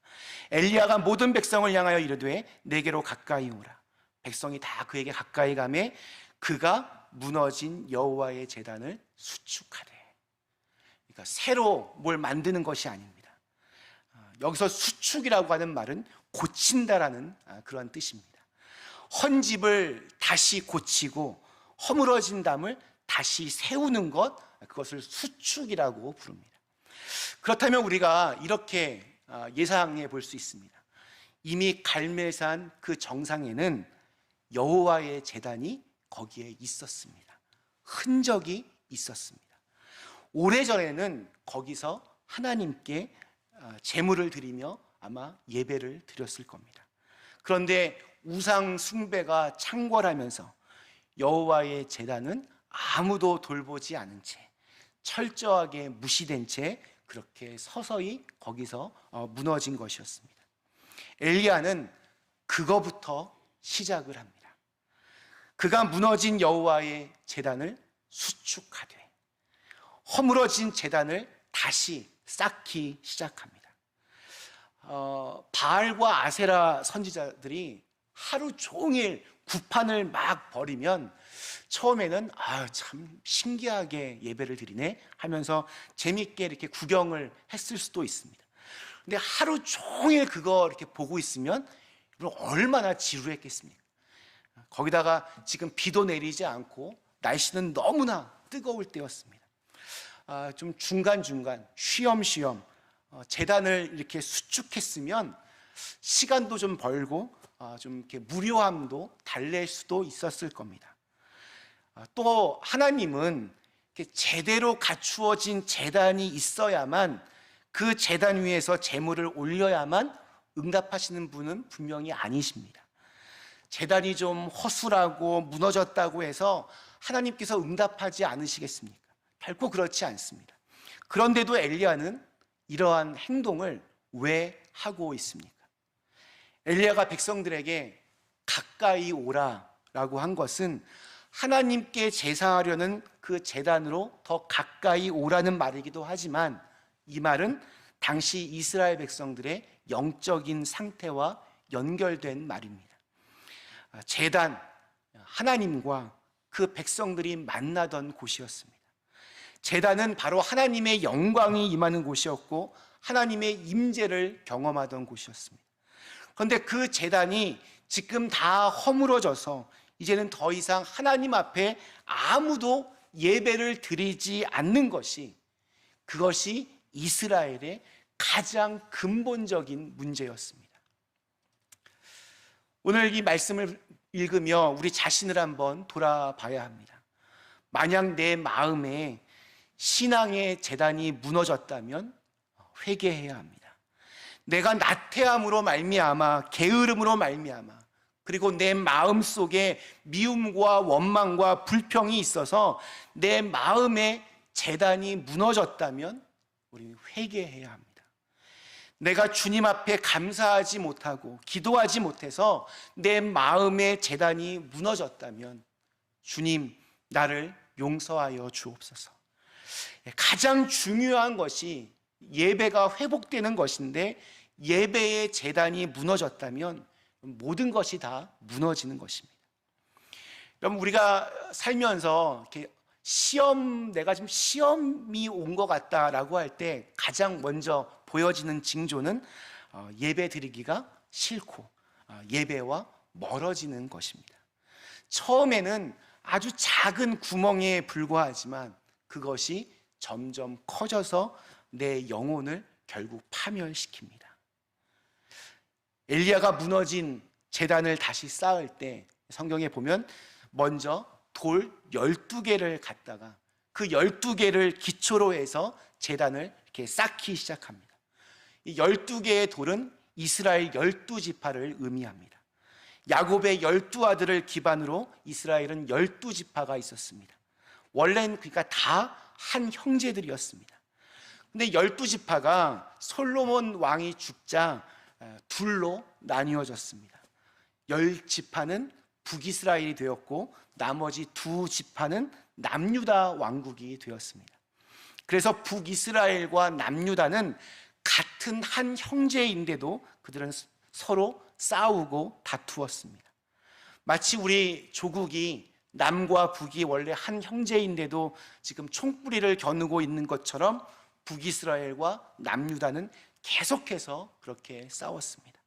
엘리야가 모든 백성을 향하여 이르되 내게로 가까이 오라. 백성이 다 그에게 가까이 가매 그가 무너진 여호와의 제단을 수축하되. 그러니까 새로 뭘 만드는 것이 아닙니다. 여기서 수축이라고 하는 말은 고친다라는 그런 뜻입니다. 헌 집을 다시 고치고 허물어진 담을 다시 세우는 것, 그것을 수축이라고 부릅니다. 그렇다면 우리가 이렇게 예상해 볼 수 있습니다. 이미 갈멜산 그 정상에는 여호와의 제단이 거기에 있었습니다. 흔적이 있었습니다. 오래전에는 거기서 하나님께 제물을 드리며 아마 예배를 드렸을 겁니다. 그런데 우상 숭배가 창궐하면서 여호와의 제단은 아무도 돌보지 않은 채 철저하게 무시된 채 그렇게 서서히 거기서 무너진 것이었습니다. 엘리야는 그거부터 시작을 합니다. 그가 무너진 여호와의 제단을 수축하되 허물어진 제단을 다시 쌓기 시작합니다. 바알과 아세라 선지자들이 하루 종일 구판을 막 벌이면 처음에는 참 신기하게 예배를 드리네 하면서 재밌게 이렇게 구경을 했을 수도 있습니다. 근데 하루 종일 그거 이렇게 보고 있으면 얼마나 지루했겠습니까? 거기다가 지금 비도 내리지 않고 날씨는 너무나 뜨거울 때였습니다. 좀 중간중간 쉬엄쉬엄 제단을 이렇게 수축했으면 시간도 좀 벌고 좀 이렇게 무료함도 달랠 수도 있었을 겁니다. 또 하나님은 이렇게 제대로 갖추어진 제단이 있어야만 그 제단 위에서 제물을 올려야만 응답하시는 분은 분명히 아니십니다. 제단이 좀 허술하고 무너졌다고 해서 하나님께서 응답하지 않으시겠습니까? 결코 그렇지 않습니다. 그런데도 엘리야는 이러한 행동을 왜 하고 있습니까? 엘리야가 백성들에게 가까이 오라라고 한 것은 하나님께 제사하려는 그 제단으로 더 가까이 오라는 말이기도 하지만, 이 말은 당시 이스라엘 백성들의 영적인 상태와 연결된 말입니다. 제단, 하나님과 그 백성들이 만나던 곳이었습니다. 제단은 바로 하나님의 영광이 임하는 곳이었고 하나님의 임재를 경험하던 곳이었습니다. 그런데 그 제단이 지금 다 허물어져서 이제는 더 이상 하나님 앞에 아무도 예배를 드리지 않는 것이, 그것이 이스라엘의 가장 근본적인 문제였습니다. 오늘 이 말씀을 읽으며 우리 자신을 한번 돌아봐야 합니다. 만약 내 마음에 신앙의 제단이 무너졌다면 회개해야 합니다. 내가 나태함으로 말미암아, 게으름으로 말미암아, 그리고 내 마음속에 미움과 원망과 불평이 있어서 내 마음의 제단이 무너졌다면 우리는 회개해야 합니다. 내가 주님 앞에 감사하지 못하고 기도하지 못해서 내 마음의 제단이 무너졌다면 주님, 나를 용서하여 주옵소서. 가장 중요한 것이 예배가 회복되는 것인데, 예배의 제단이 무너졌다면 모든 것이 다 무너지는 것입니다. 여러분, 우리가 살면서 이렇게 내가 지금 시험이 온 것 같다라고 할 때 가장 먼저 보여지는 징조는 예배 드리기가 싫고 예배와 멀어지는 것입니다. 처음에는 아주 작은 구멍에 불과하지만 그것이 점점 커져서 내 영혼을 결국 파멸시킵니다. 엘리야가 무너진 제단을 다시 쌓을 때 성경에 보면 먼저 돌 12개를 갖다가 그 12개를 기초로 해서 제단을 이렇게 쌓기 시작합니다. 이 12개의 돌은 이스라엘 12지파를 의미합니다. 야곱의 12아들을 기반으로 이스라엘은 12지파가 있었습니다. 원래는 그러니까 다 한 형제들이었습니다. 근데 12지파가 솔로몬 왕이 죽자 둘로 나뉘어졌습니다. 10지파는 북이스라엘이 되었고 나머지 2지파는 남유다 왕국이 되었습니다. 그래서 북이스라엘과 남유다는 같은 한 형제인데도 그들은 서로 싸우고 다투었습니다. 마치 우리 조국이 남과 북이 원래 한 형제인데도 지금 총뿌리를 겨누고 있는 것처럼 북이스라엘과 남유다는 계속해서 그렇게 싸웠습니다.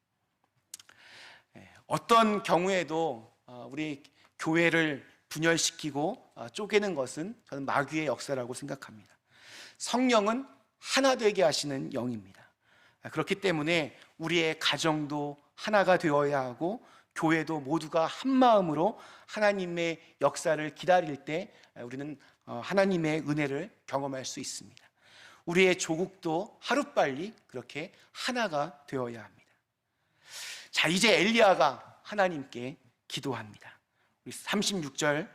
어떤 경우에도 우리 교회를 분열시키고 쪼개는 것은 저는 마귀의 역사라고 생각합니다. 성령은 하나 되게 하시는 영입니다. 그렇기 때문에 우리의 가정도 하나가 되어야 하고 교회도 모두가 한 마음으로 하나님의 역사를 기다릴 때 우리는 하나님의 은혜를 경험할 수 있습니다. 우리의 조국도 하루빨리 그렇게 하나가 되어야 합니다. 자, 이제 엘리야가 하나님께 기도합니다. 36절,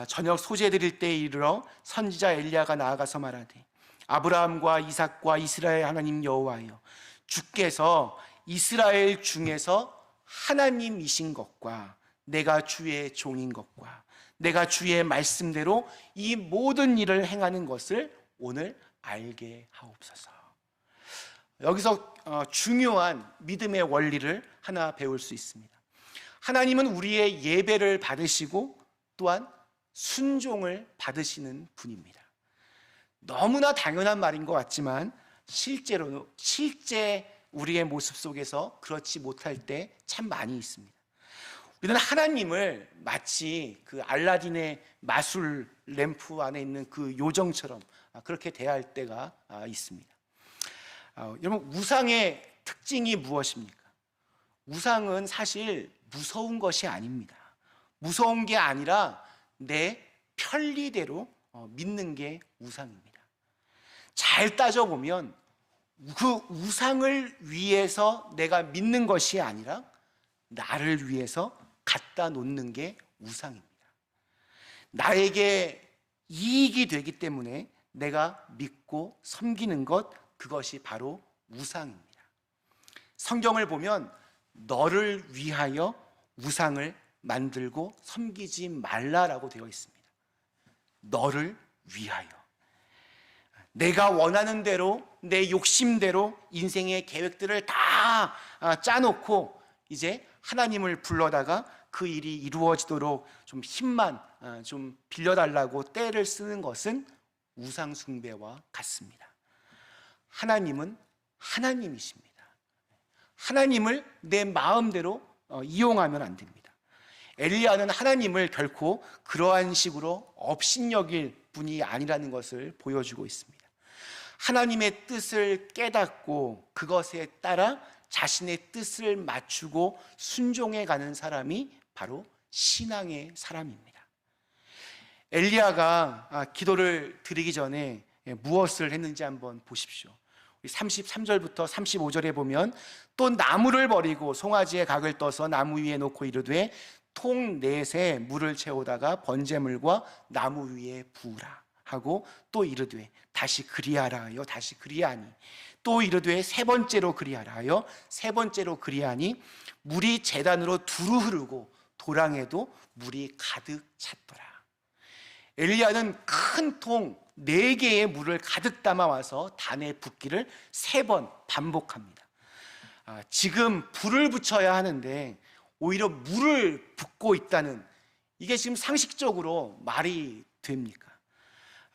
저녁 소재 드릴 때에 이르러 선지자 엘리야가 나아가서 말하되, 아브라함과 이삭과 이스라엘 하나님 여호와여, 주께서 이스라엘 중에서 하나님이신 것과 내가 주의 종인 것과 내가 주의 말씀대로 이 모든 일을 행하는 것을 오늘 알게 하옵소서. 여기서 중요한 믿음의 원리를 하나 배울 수 있습니다. 하나님은 우리의 예배를 받으시고 또한 순종을 받으시는 분입니다. 너무나 당연한 말인 것 같지만 실제 우리의 모습 속에서 그렇지 못할 때 참 많이 있습니다. 우리는 하나님을 마치 그 알라딘의 마술 램프 안에 있는 그 요정처럼 그렇게 대할 때가 있습니다. 여러분, 우상의 특징이 무엇입니까? 우상은 사실 무서운 것이 아닙니다. 무서운 게 아니라 내 편리대로 믿는 게 우상입니다. 잘 따져보면 그 우상을 위해서 내가 믿는 것이 아니라 나를 위해서 갖다 놓는 게 우상입니다. 나에게 이익이 되기 때문에 내가 믿고 섬기는 것, 그것이 바로 우상입니다. 성경을 보면 너를 위하여 우상을 만들고 섬기지 말라라고 되어 있습니다. 너를 위하여. 내가 원하는 대로, 내 욕심대로 인생의 계획들을 다 짜놓고 이제 하나님을 불러다가 그 일이 이루어지도록 좀 힘만 좀 빌려달라고 떼를 쓰는 것은 우상 숭배와 같습니다. 하나님은 하나님이십니다. 하나님을 내 마음대로 이용하면 안 됩니다. 엘리야는 하나님을 결코 그러한 식으로 업신여길 분이 아니라는 것을 보여주고 있습니다. 하나님의 뜻을 깨닫고 그것에 따라 자신의 뜻을 맞추고 순종해 가는 사람이 바로 신앙의 사람입니다. 엘리야가 기도를 드리기 전에 무엇을 했는지 한번 보십시오. 33절부터 35절에 보면 또 나무를 버리고 송아지의 각을 떠서 나무 위에 놓고 이르되 통 넷에 물을 채우다가 번제물과 나무 위에 부으라 하고 또 이르되 다시 그리하라 하여 다시 그리하니 또 이르되 세 번째로 그리하라 하여 세 번째로 그리하니 물이 제단으로 두루 흐르고 도랑에도 물이 가득 찼더라. 엘리야는 큰 통 4개의 물을 가득 담아와서 단에 붓기를 3번 반복합니다. 지금 불을 붙여야 하는데 오히려 물을 붓고 있다는, 이게 지금 상식적으로 말이 됩니까?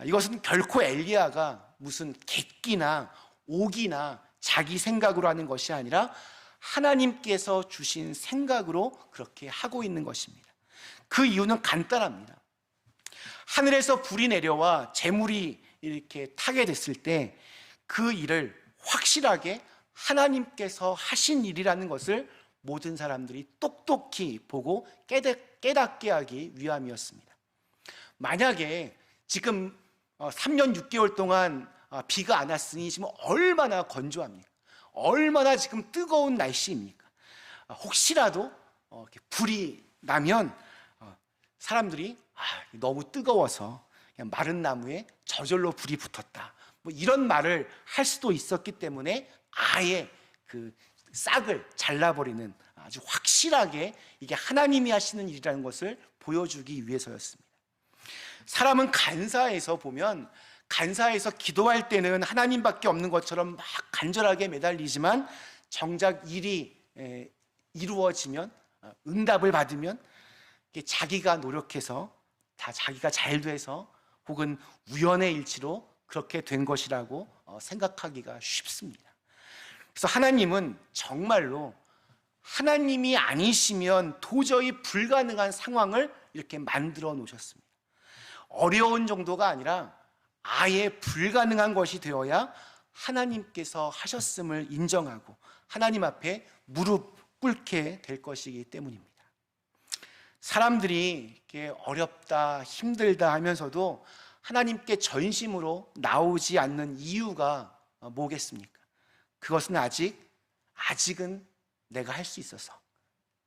이것은 결코 엘리야가 무슨 객기나 오기나 자기 생각으로 하는 것이 아니라 하나님께서 주신 생각으로 그렇게 하고 있는 것입니다. 그 이유는 간단합니다. 하늘에서 불이 내려와 재물이 이렇게 타게 됐을 때 그 일을 확실하게 하나님께서 하신 일이라는 것을 모든 사람들이 똑똑히 보고 깨닫게 하기 위함이었습니다. 만약에 지금 3년 6개월 동안 비가 안 왔으니 지금 얼마나 건조합니까? 얼마나 지금 뜨거운 날씨입니까? 혹시라도 불이 나면 사람들이 너무 뜨거워서 그냥 마른 나무에 저절로 불이 붙었다, 뭐 이런 말을 할 수도 있었기 때문에 아예 그 싹을 잘라버리는, 아주 확실하게 이게 하나님이 하시는 일이라는 것을 보여주기 위해서였습니다. 사람은 간사에서 보면, 간사에서 기도할 때는 하나님밖에 없는 것처럼 막 간절하게 매달리지만 정작 일이 이루어지면, 응답을 받으면 자기가 노력해서 다 자기가 잘 돼서 혹은 우연의 일치로 그렇게 된 것이라고 생각하기가 쉽습니다. 그래서 하나님은 정말로 하나님이 아니시면 도저히 불가능한 상황을 이렇게 만들어 놓으셨습니다. 어려운 정도가 아니라 아예 불가능한 것이 되어야 하나님께서 하셨음을 인정하고 하나님 앞에 무릎 꿇게 될 것이기 때문입니다. 사람들이 이렇게 어렵다, 힘들다 하면서도 하나님께 전심으로 나오지 않는 이유가 뭐겠습니까? 그것은 아직은 내가 할 수 있어서,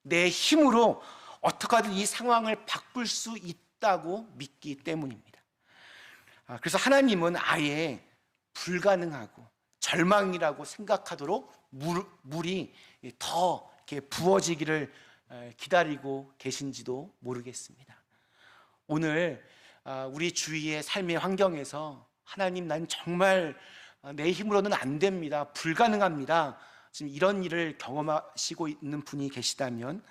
내 힘으로 어떻게든 이 상황을 바꿀 수 있다고 믿기 때문입니다. 그래서 하나님은 아예 불가능하고 절망이라고 생각하도록 물이 더 이렇게 부어지기를 기다리고 계신지도 모르겠습니다. 오늘 우리 주위의 삶의 환경에서 하나님, 난 정말 내 힘으로는 안 됩니다, 불가능합니다, 지금 이런 일을 경험하시고 있는 분이 계시다면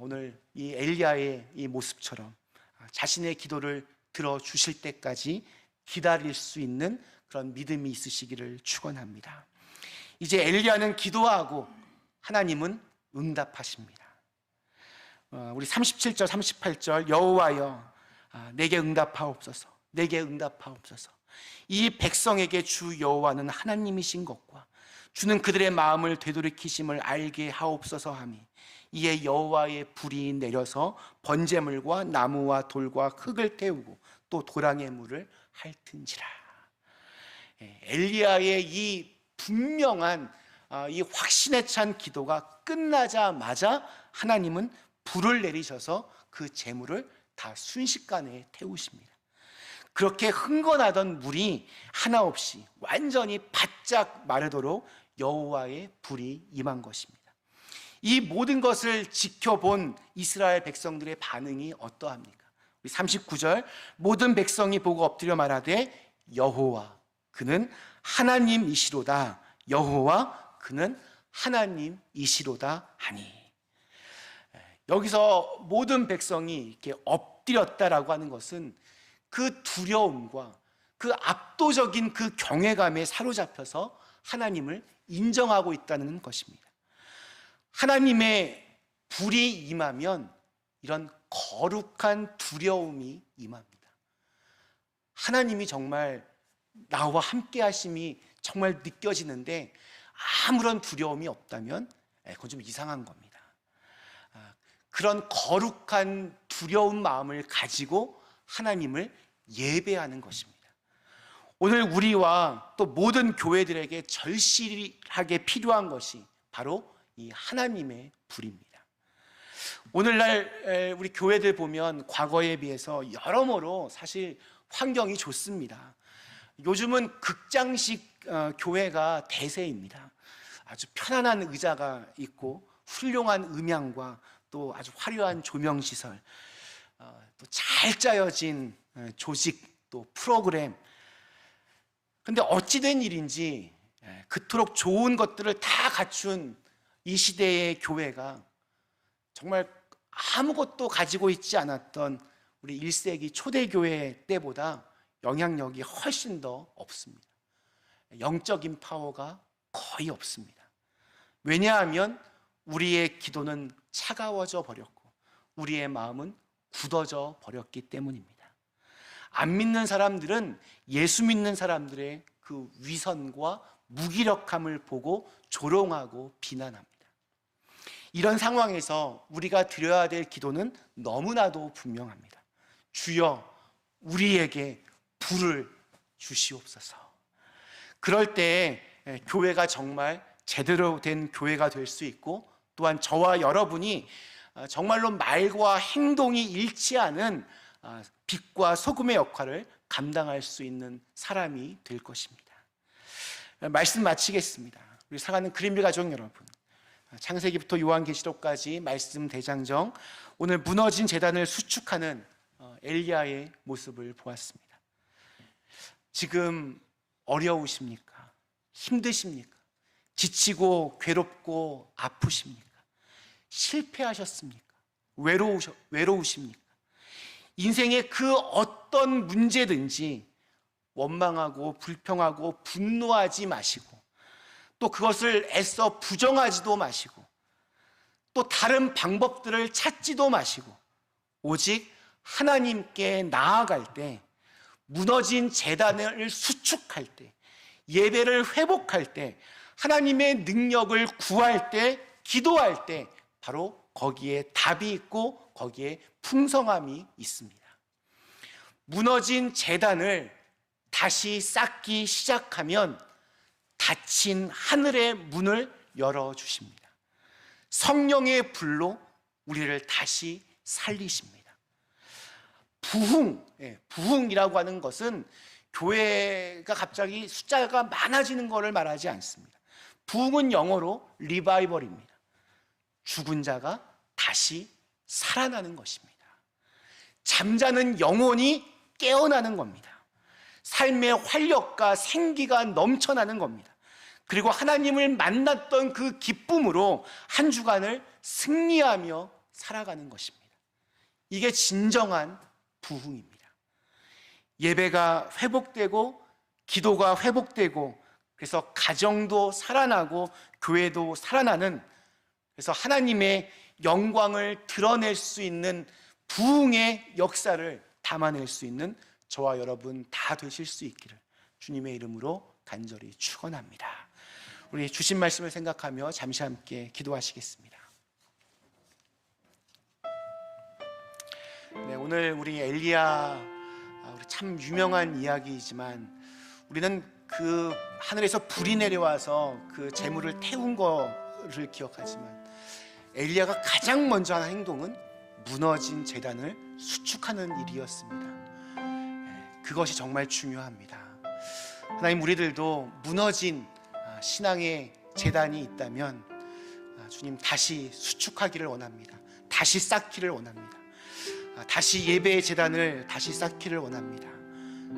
오늘 이 엘리야의 이 모습처럼 자신의 기도를 들어주실 때까지 기다릴 수 있는 그런 믿음이 있으시기를 축원합니다. 이제 엘리야는 기도하고 하나님은 응답하십니다. 우리 37절 38절 여호와여 내게 응답하옵소서, 내게 응답하옵소서. 이 백성에게 주 여호와는 하나님이신 것과 주는 그들의 마음을 되돌이키심을 알게 하옵소서 하니 이에 여호와의 불이 내려서 번제물과 나무와 돌과 흙을 태우고 또 도랑의 물을 핥은지라. 엘리야의 이 분명한 이 확신에 찬 기도가 끝나자마자 하나님은 불을 내리셔서 그 재물을 다 순식간에 태우십니다. 그렇게 흥건하던 물이 하나 없이 완전히 바짝 마르도록 여호와의 불이 임한 것입니다. 이 모든 것을 지켜본 이스라엘 백성들의 반응이 어떠합니까? 우리 39절, 모든 백성이 보고 엎드려 말하되 여호와 그는 하나님이시로다, 여호와 그는 하나님이시로다 하니. 여기서 모든 백성이 이렇게 엎드렸다라고 하는 것은 그 두려움과 그 압도적인 그 경외감에 사로잡혀서 하나님을 인정하고 있다는 것입니다. 하나님의 불이 임하면 이런 거룩한 두려움이 임합니다. 하나님이 정말 나와 함께 하심이 정말 느껴지는데 아무런 두려움이 없다면 그건 좀 이상한 겁니다. 그런 거룩한 두려운 마음을 가지고 하나님을 예배하는 것입니다. 오늘 우리와 또 모든 교회들에게 절실하게 필요한 것이 바로 이 하나님의 불입니다. 오늘날 우리 교회들 보면 과거에 비해서 여러모로 사실 환경이 좋습니다. 요즘은 극장식 교회가 대세입니다. 아주 편안한 의자가 있고 훌륭한 음향과 또 아주 화려한 조명시설, 또 잘 짜여진 조직, 또 프로그램. 근데 어찌된 일인지 그토록 좋은 것들을 다 갖춘 이 시대의 교회가 정말 아무것도 가지고 있지 않았던 우리 1세기 초대교회 때보다 영향력이 훨씬 더 없습니다. 영적인 파워가 거의 없습니다. 왜냐하면 우리의 기도는 차가워져 버렸고 우리의 마음은 굳어져 버렸기 때문입니다. 안 믿는 사람들은 예수 믿는 사람들의 그 위선과 무기력함을 보고 조롱하고 비난합니다. 이런 상황에서 우리가 드려야 될 기도는 너무나도 분명합니다. 주여 우리에게 불을 주시옵소서. 그럴 때 교회가 정말 제대로 된 교회가 될 수 있고, 또한 저와 여러분이 정말로 말과 행동이 일치하는 빛과 소금의 역할을 감당할 수 있는 사람이 될 것입니다. 말씀 마치겠습니다. 우리 사랑하는 그린빌 가족 여러분, 창세기부터 요한계시록까지 말씀 대장정, 오늘 무너진 제단을 수축하는 엘리야의 모습을 보았습니다. 지금 어려우십니까? 힘드십니까? 지치고 괴롭고 아프십니까? 실패하셨습니까? 외로우십니까? 인생의 그 어떤 문제든지 원망하고 불평하고 분노하지 마시고, 또 그것을 애써 부정하지도 마시고, 또 다른 방법들을 찾지도 마시고, 오직 하나님께 나아갈 때, 무너진 제단을 수축할 때, 예배를 회복할 때, 하나님의 능력을 구할 때, 기도할 때 바로 거기에 답이 있고 거기에 풍성함이 있습니다. 무너진 제단을 다시 쌓기 시작하면 닫힌 하늘의 문을 열어주십니다. 성령의 불로 우리를 다시 살리십니다. 부흥이라고 하는 것은 교회가 갑자기 숫자가 많아지는 것을 말하지 않습니다. 부흥은 영어로 리바이벌입니다. 죽은 자가 다시 살아나는 것입니다. 잠자는 영혼이 깨어나는 겁니다. 삶의 활력과 생기가 넘쳐나는 겁니다. 그리고 하나님을 만났던 그 기쁨으로 한 주간을 승리하며 살아가는 것입니다. 이게 진정한 부흥입니다. 예배가 회복되고 기도가 회복되고, 그래서 가정도 살아나고 교회도 살아나는, 그래서 하나님의 영광을 드러낼 수 있는 부흥의 역사를 담아낼 수 있는 저와 여러분 다 되실 수 있기를 주님의 이름으로 간절히 축원합니다. 우리 주신 말씀을 생각하며 잠시 함께 기도하시겠습니다. 네, 오늘 우리 엘리야, 우리 참 유명한 이야기이지만 우리는 그 하늘에서 불이 내려와서 그 재물을 태운 거를 기억하지만, 엘리야가 가장 먼저 한 행동은 무너진 제단을 수축하는 일이었습니다. 그것이 정말 중요합니다. 하나님, 우리들도 무너진 신앙의 제단이 있다면 주님 다시 수축하기를 원합니다. 다시 쌓기를 원합니다. 다시 예배의 제단을 다시 쌓기를 원합니다.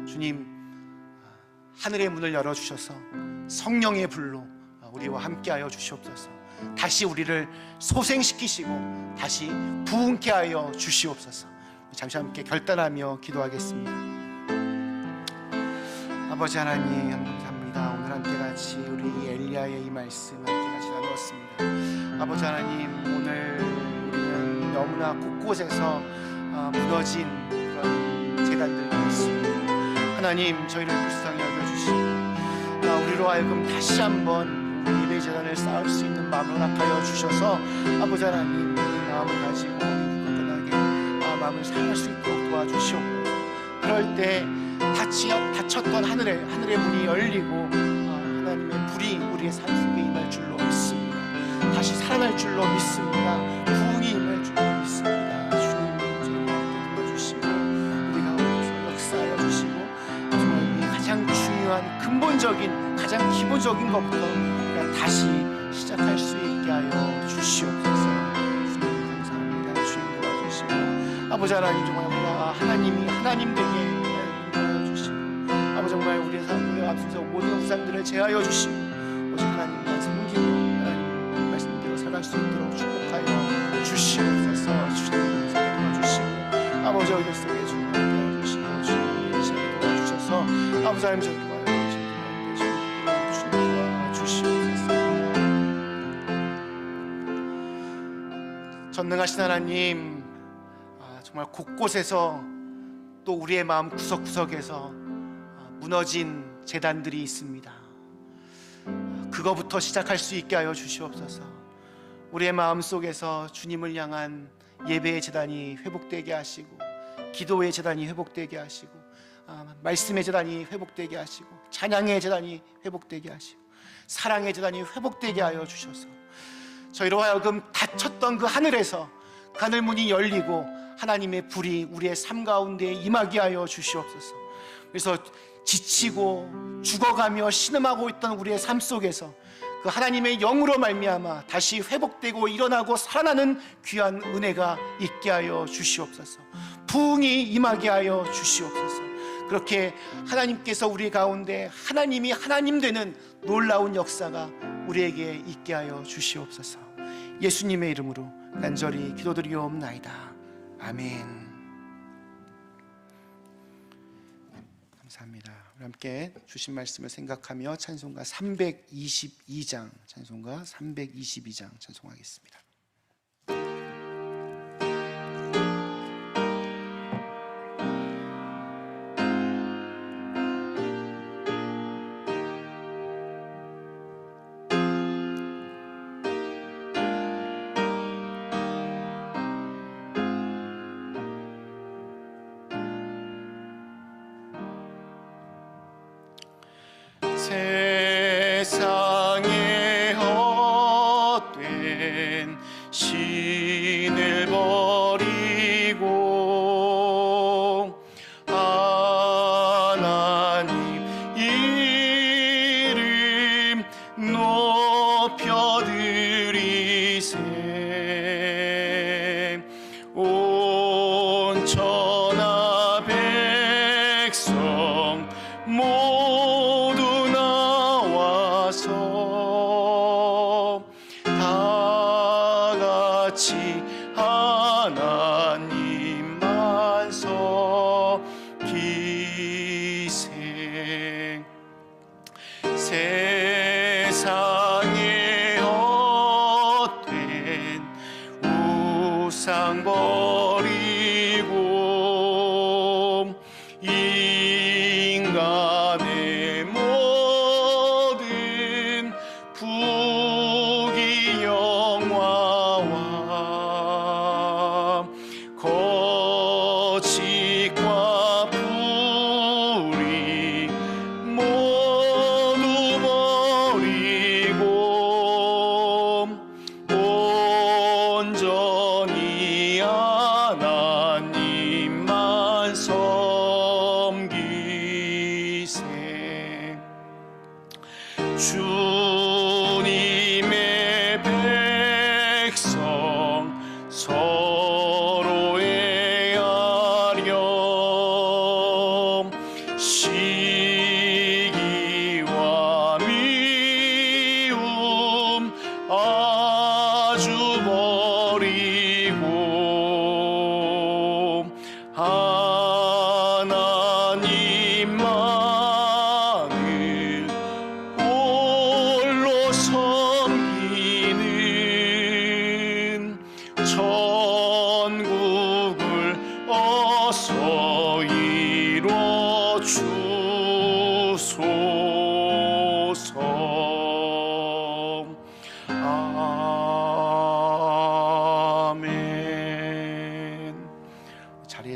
주님, 하늘의 문을 열어주셔서 성령의 불로 우리와 함께하여 주시옵소서. 다시 우리를 소생시키시고 다시 부흥케 하여 주시옵소서. 잠시 함께 결단하며 기도하겠습니다. 아버지 하나님 감사합니다. 오늘 함께같이 우리 엘리야의 이 말씀 함께같이 나누었습니다. 아버지 하나님, 오늘 우리는 너무나 곳곳에서 무너진 그런 제단들이 있습니다. 하나님, 저희를 불쌍히 여겨주시고 우리로 하여금 다시 한번 예배 제단을 쌓을 수 있는 마음을 허락하여 주셔서 아버지 하나님, 이 마음을 가지고 굳건하게 마음을 사용할 수 있도록 도와주시옵소서. 그럴 때 닫혔던 하늘의 문이 열리고 하나님의 불이 우리의 삶 속에 임할 줄로 믿습니다. 다시 살아날 줄로 믿습니다. 부흥이 임할 줄로 믿습니다. 주님, 저희 가운데 도와주시고 우리 가운데서 역사하여 주시고 정말 가장 중요한 근본적인 가장 기본적인 것부터 우리가 다시 시작할 수 있게 하여 주시옵소서. 주님 감사합니다. 주님 도와주시고 아버지 하나님, 정말 우리가 하나님이 하나님 되게 하여 주시고 아버지 정말 우리의 삶에 앞서서 모든 우상들을 제하여 주시고 오직 하나님만 섬기고 하나님 말씀대로 살아갈 수 있도록 축복하여 주시옵소서. 주님 도와주시고 아버지 어디 속에 주님 도와주시고 주님 이 시간에 도와주셔서 아버지 하나님 저희 전능하신 하나님, 정말 곳곳에서 또 우리의 마음 구석구석에서 무너진 제단들이 있습니다. 그거부터 시작할 수 있게 하여 주시옵소서. 우리의 마음 속에서 주님을 향한 예배의 제단이 회복되게 하시고 기도의 제단이 회복되게 하시고 말씀의 제단이 회복되게 하시고 찬양의 제단이 회복되게 하시고 사랑의 제단이 회복되게 하여 주셔서 저희로 하여금 닫혔던 그 하늘에서 그 하늘 문이 열리고 하나님의 불이 우리의 삶 가운데 임하게 하여 주시옵소서. 그래서 지치고 죽어가며 신음하고 있던 우리의 삶 속에서 그 하나님의 영으로 말미암아 다시 회복되고 일어나고 살아나는 귀한 은혜가 있게 하여 주시옵소서. 부흥이 임하게 하여 주시옵소서. 그렇게 하나님께서 우리 가운데 하나님이 하나님 되는 놀라운 역사가 우리에게 있게 하여 주시옵소서. 예수님의 이름으로 간절히 기도드리옵나이다. 아멘. 감사합니다. 우리 함께 주신 말씀을 생각하며 찬송가 322장 찬송하겠습니다. 세상에 헛된 신을 버리고 하나님 이름 높여드리세. 온 천하 백성 모두 나와서 다 같이 하나님만 섬기세. 세상에 헛된 우상 버리고 인간의 모든 부귀영화와 거짓과 불의 모두 버리고 온전히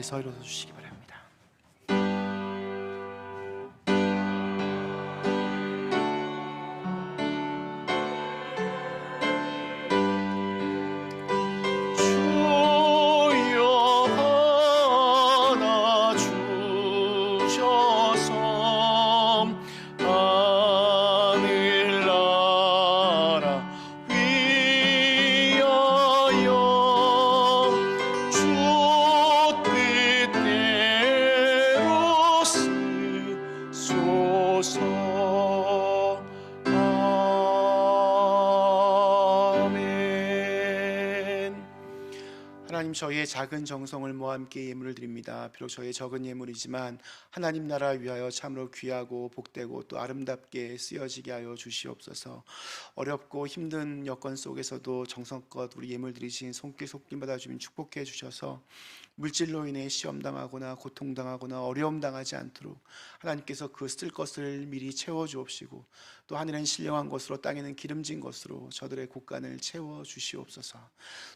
자리에서 일어서 주시기 바랍니다. 하나님, 저희의 작은 정성을 모아 함께 예물을 드립니다. 비록 저희의 적은 예물이지만 하나님 나라 위하여 참으로 귀하고 복되고 또 아름답게 쓰여지게 하여 주시옵소서. 어렵고 힘든 여건 속에서도 정성껏 우리 예물 드리신 손길 속길 받아 주민 축복해 주셔서 물질로 인해 시험당하거나 고통당하거나 어려움 당하지 않도록 하나님께서 그 쓸 것을 미리 채워 주옵시고, 또 하늘은 신령한 것으로 땅에는 기름진 것으로 저들의 곳간을 채워 주시옵소서.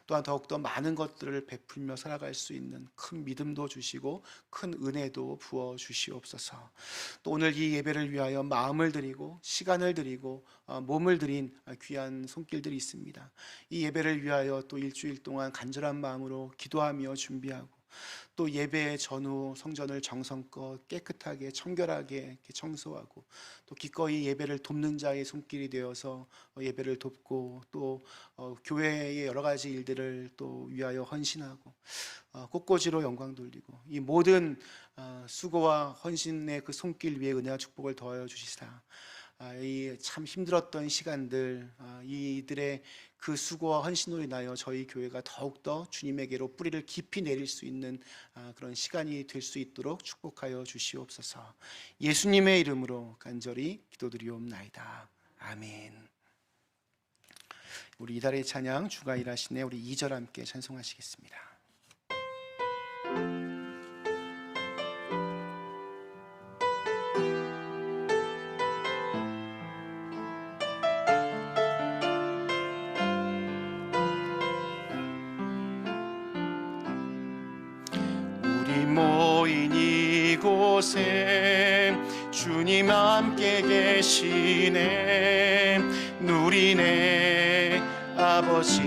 또한 더욱더 많은 것들을 베풀며 살아갈 수 있는 큰 믿음도 주시고 큰 은혜도 부어 주시옵소서. 또 오늘 이 예배를 위하여 마음을 드리고 시간을 드리고 몸을 드린 귀한 손길들이 있습니다. 이 예배를 위하여 또 일주일 동안 간절한 마음으로 기도하며 준비하고, 또 예배 전후 성전을 정성껏 깨끗하게 청결하게 이렇게 청소하고, 또 기꺼이 예배를 돕는 자의 손길이 되어서 예배를 돕고, 또 교회의 여러 가지 일들을 또 위하여 헌신하고 꽃꽂이로 영광 돌리고, 이 모든 수고와 헌신의 그 손길 위에 은혜와 축복을 더하여 주시사 이 참 힘들었던 시간들, 이들의 그 수고와 헌신으로 인하여 저희 교회가 더욱더 주님에게로 뿌리를 깊이 내릴 수 있는 그런 시간이 될 수 있도록 축복하여 주시옵소서. 예수님의 이름으로 간절히 기도드리옵나이다. 아멘. 우리 이달의 찬양 주가 일하시네, 우리 2절 함께 찬송하시겠습니다. 모인 이곳에 주님 함께 계시네. 누리네 아버지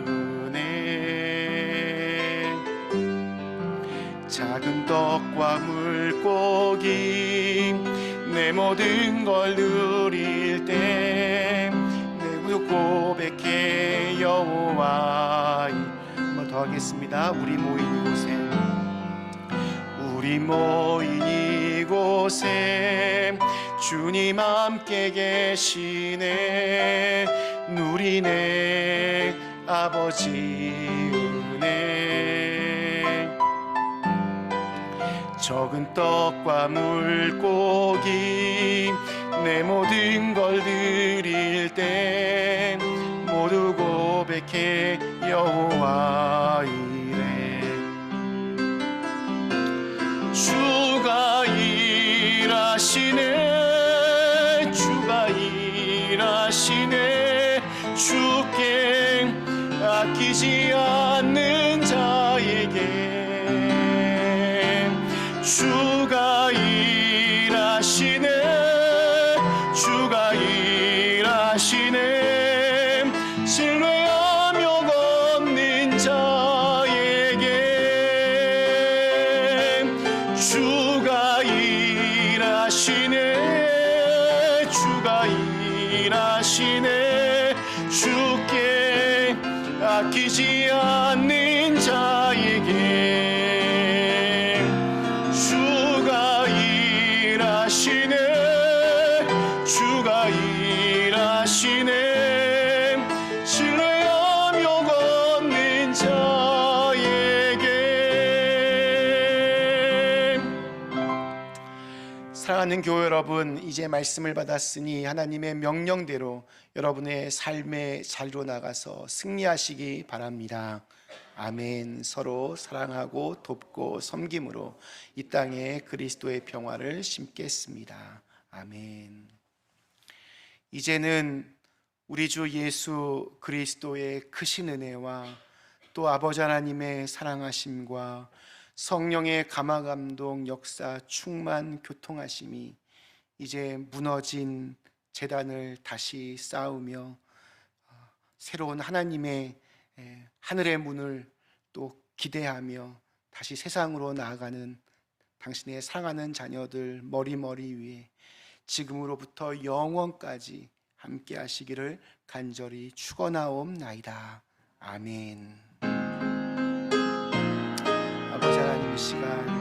은혜. 작은 떡과 물고기 내 모든 걸 누릴 때 내 고백해 여호와. 한번 더 하겠습니다. 우리 모인 이곳에, 우리 모인 이곳에 주님 함께 계시네. 누리네 아버지 은혜. 적은 떡과 물고기 내 모든 걸 드릴 때 모두 고백해 여호와 이래. 주가 일하시네. 주가 일하시네. 주께 아끼지 않는 자에게 주가 일하시네. 주가 일하시네. 신뢰하며 걷는 자에게 주가 일하시네. 주가 일하시네. 주께 아끼지 않는 자에게 주가 일하시네. 주가 일하시네. 신뢰하며 걷는 자에게. 사랑하는 교회 여러분, 이제 말씀을 받았으니 하나님의 명령대로 여러분의 삶의 자리로 나가서 승리하시기 바랍니다. 아멘. 서로 사랑하고 돕고 섬김으로 이 땅에 그리스도의 평화를 심겠습니다. 아멘. 이제는 우리 주 예수 그리스도의 크신 은혜와 또 아버지 하나님의 사랑하심과 성령의 감화 감동 역사 충만 교통하심이 이제 무너진 재단을 다시 쌓으며 새로운 하나님의 하늘의 문을 또 기대하며 다시 세상으로 나아가는 당신의 사랑하는 자녀들 머리머리 위에 지금으로부터 영원까지 함께 하시기를 간절히 축원하옵나이다. 아멘. 아버지 하나님, 이 시간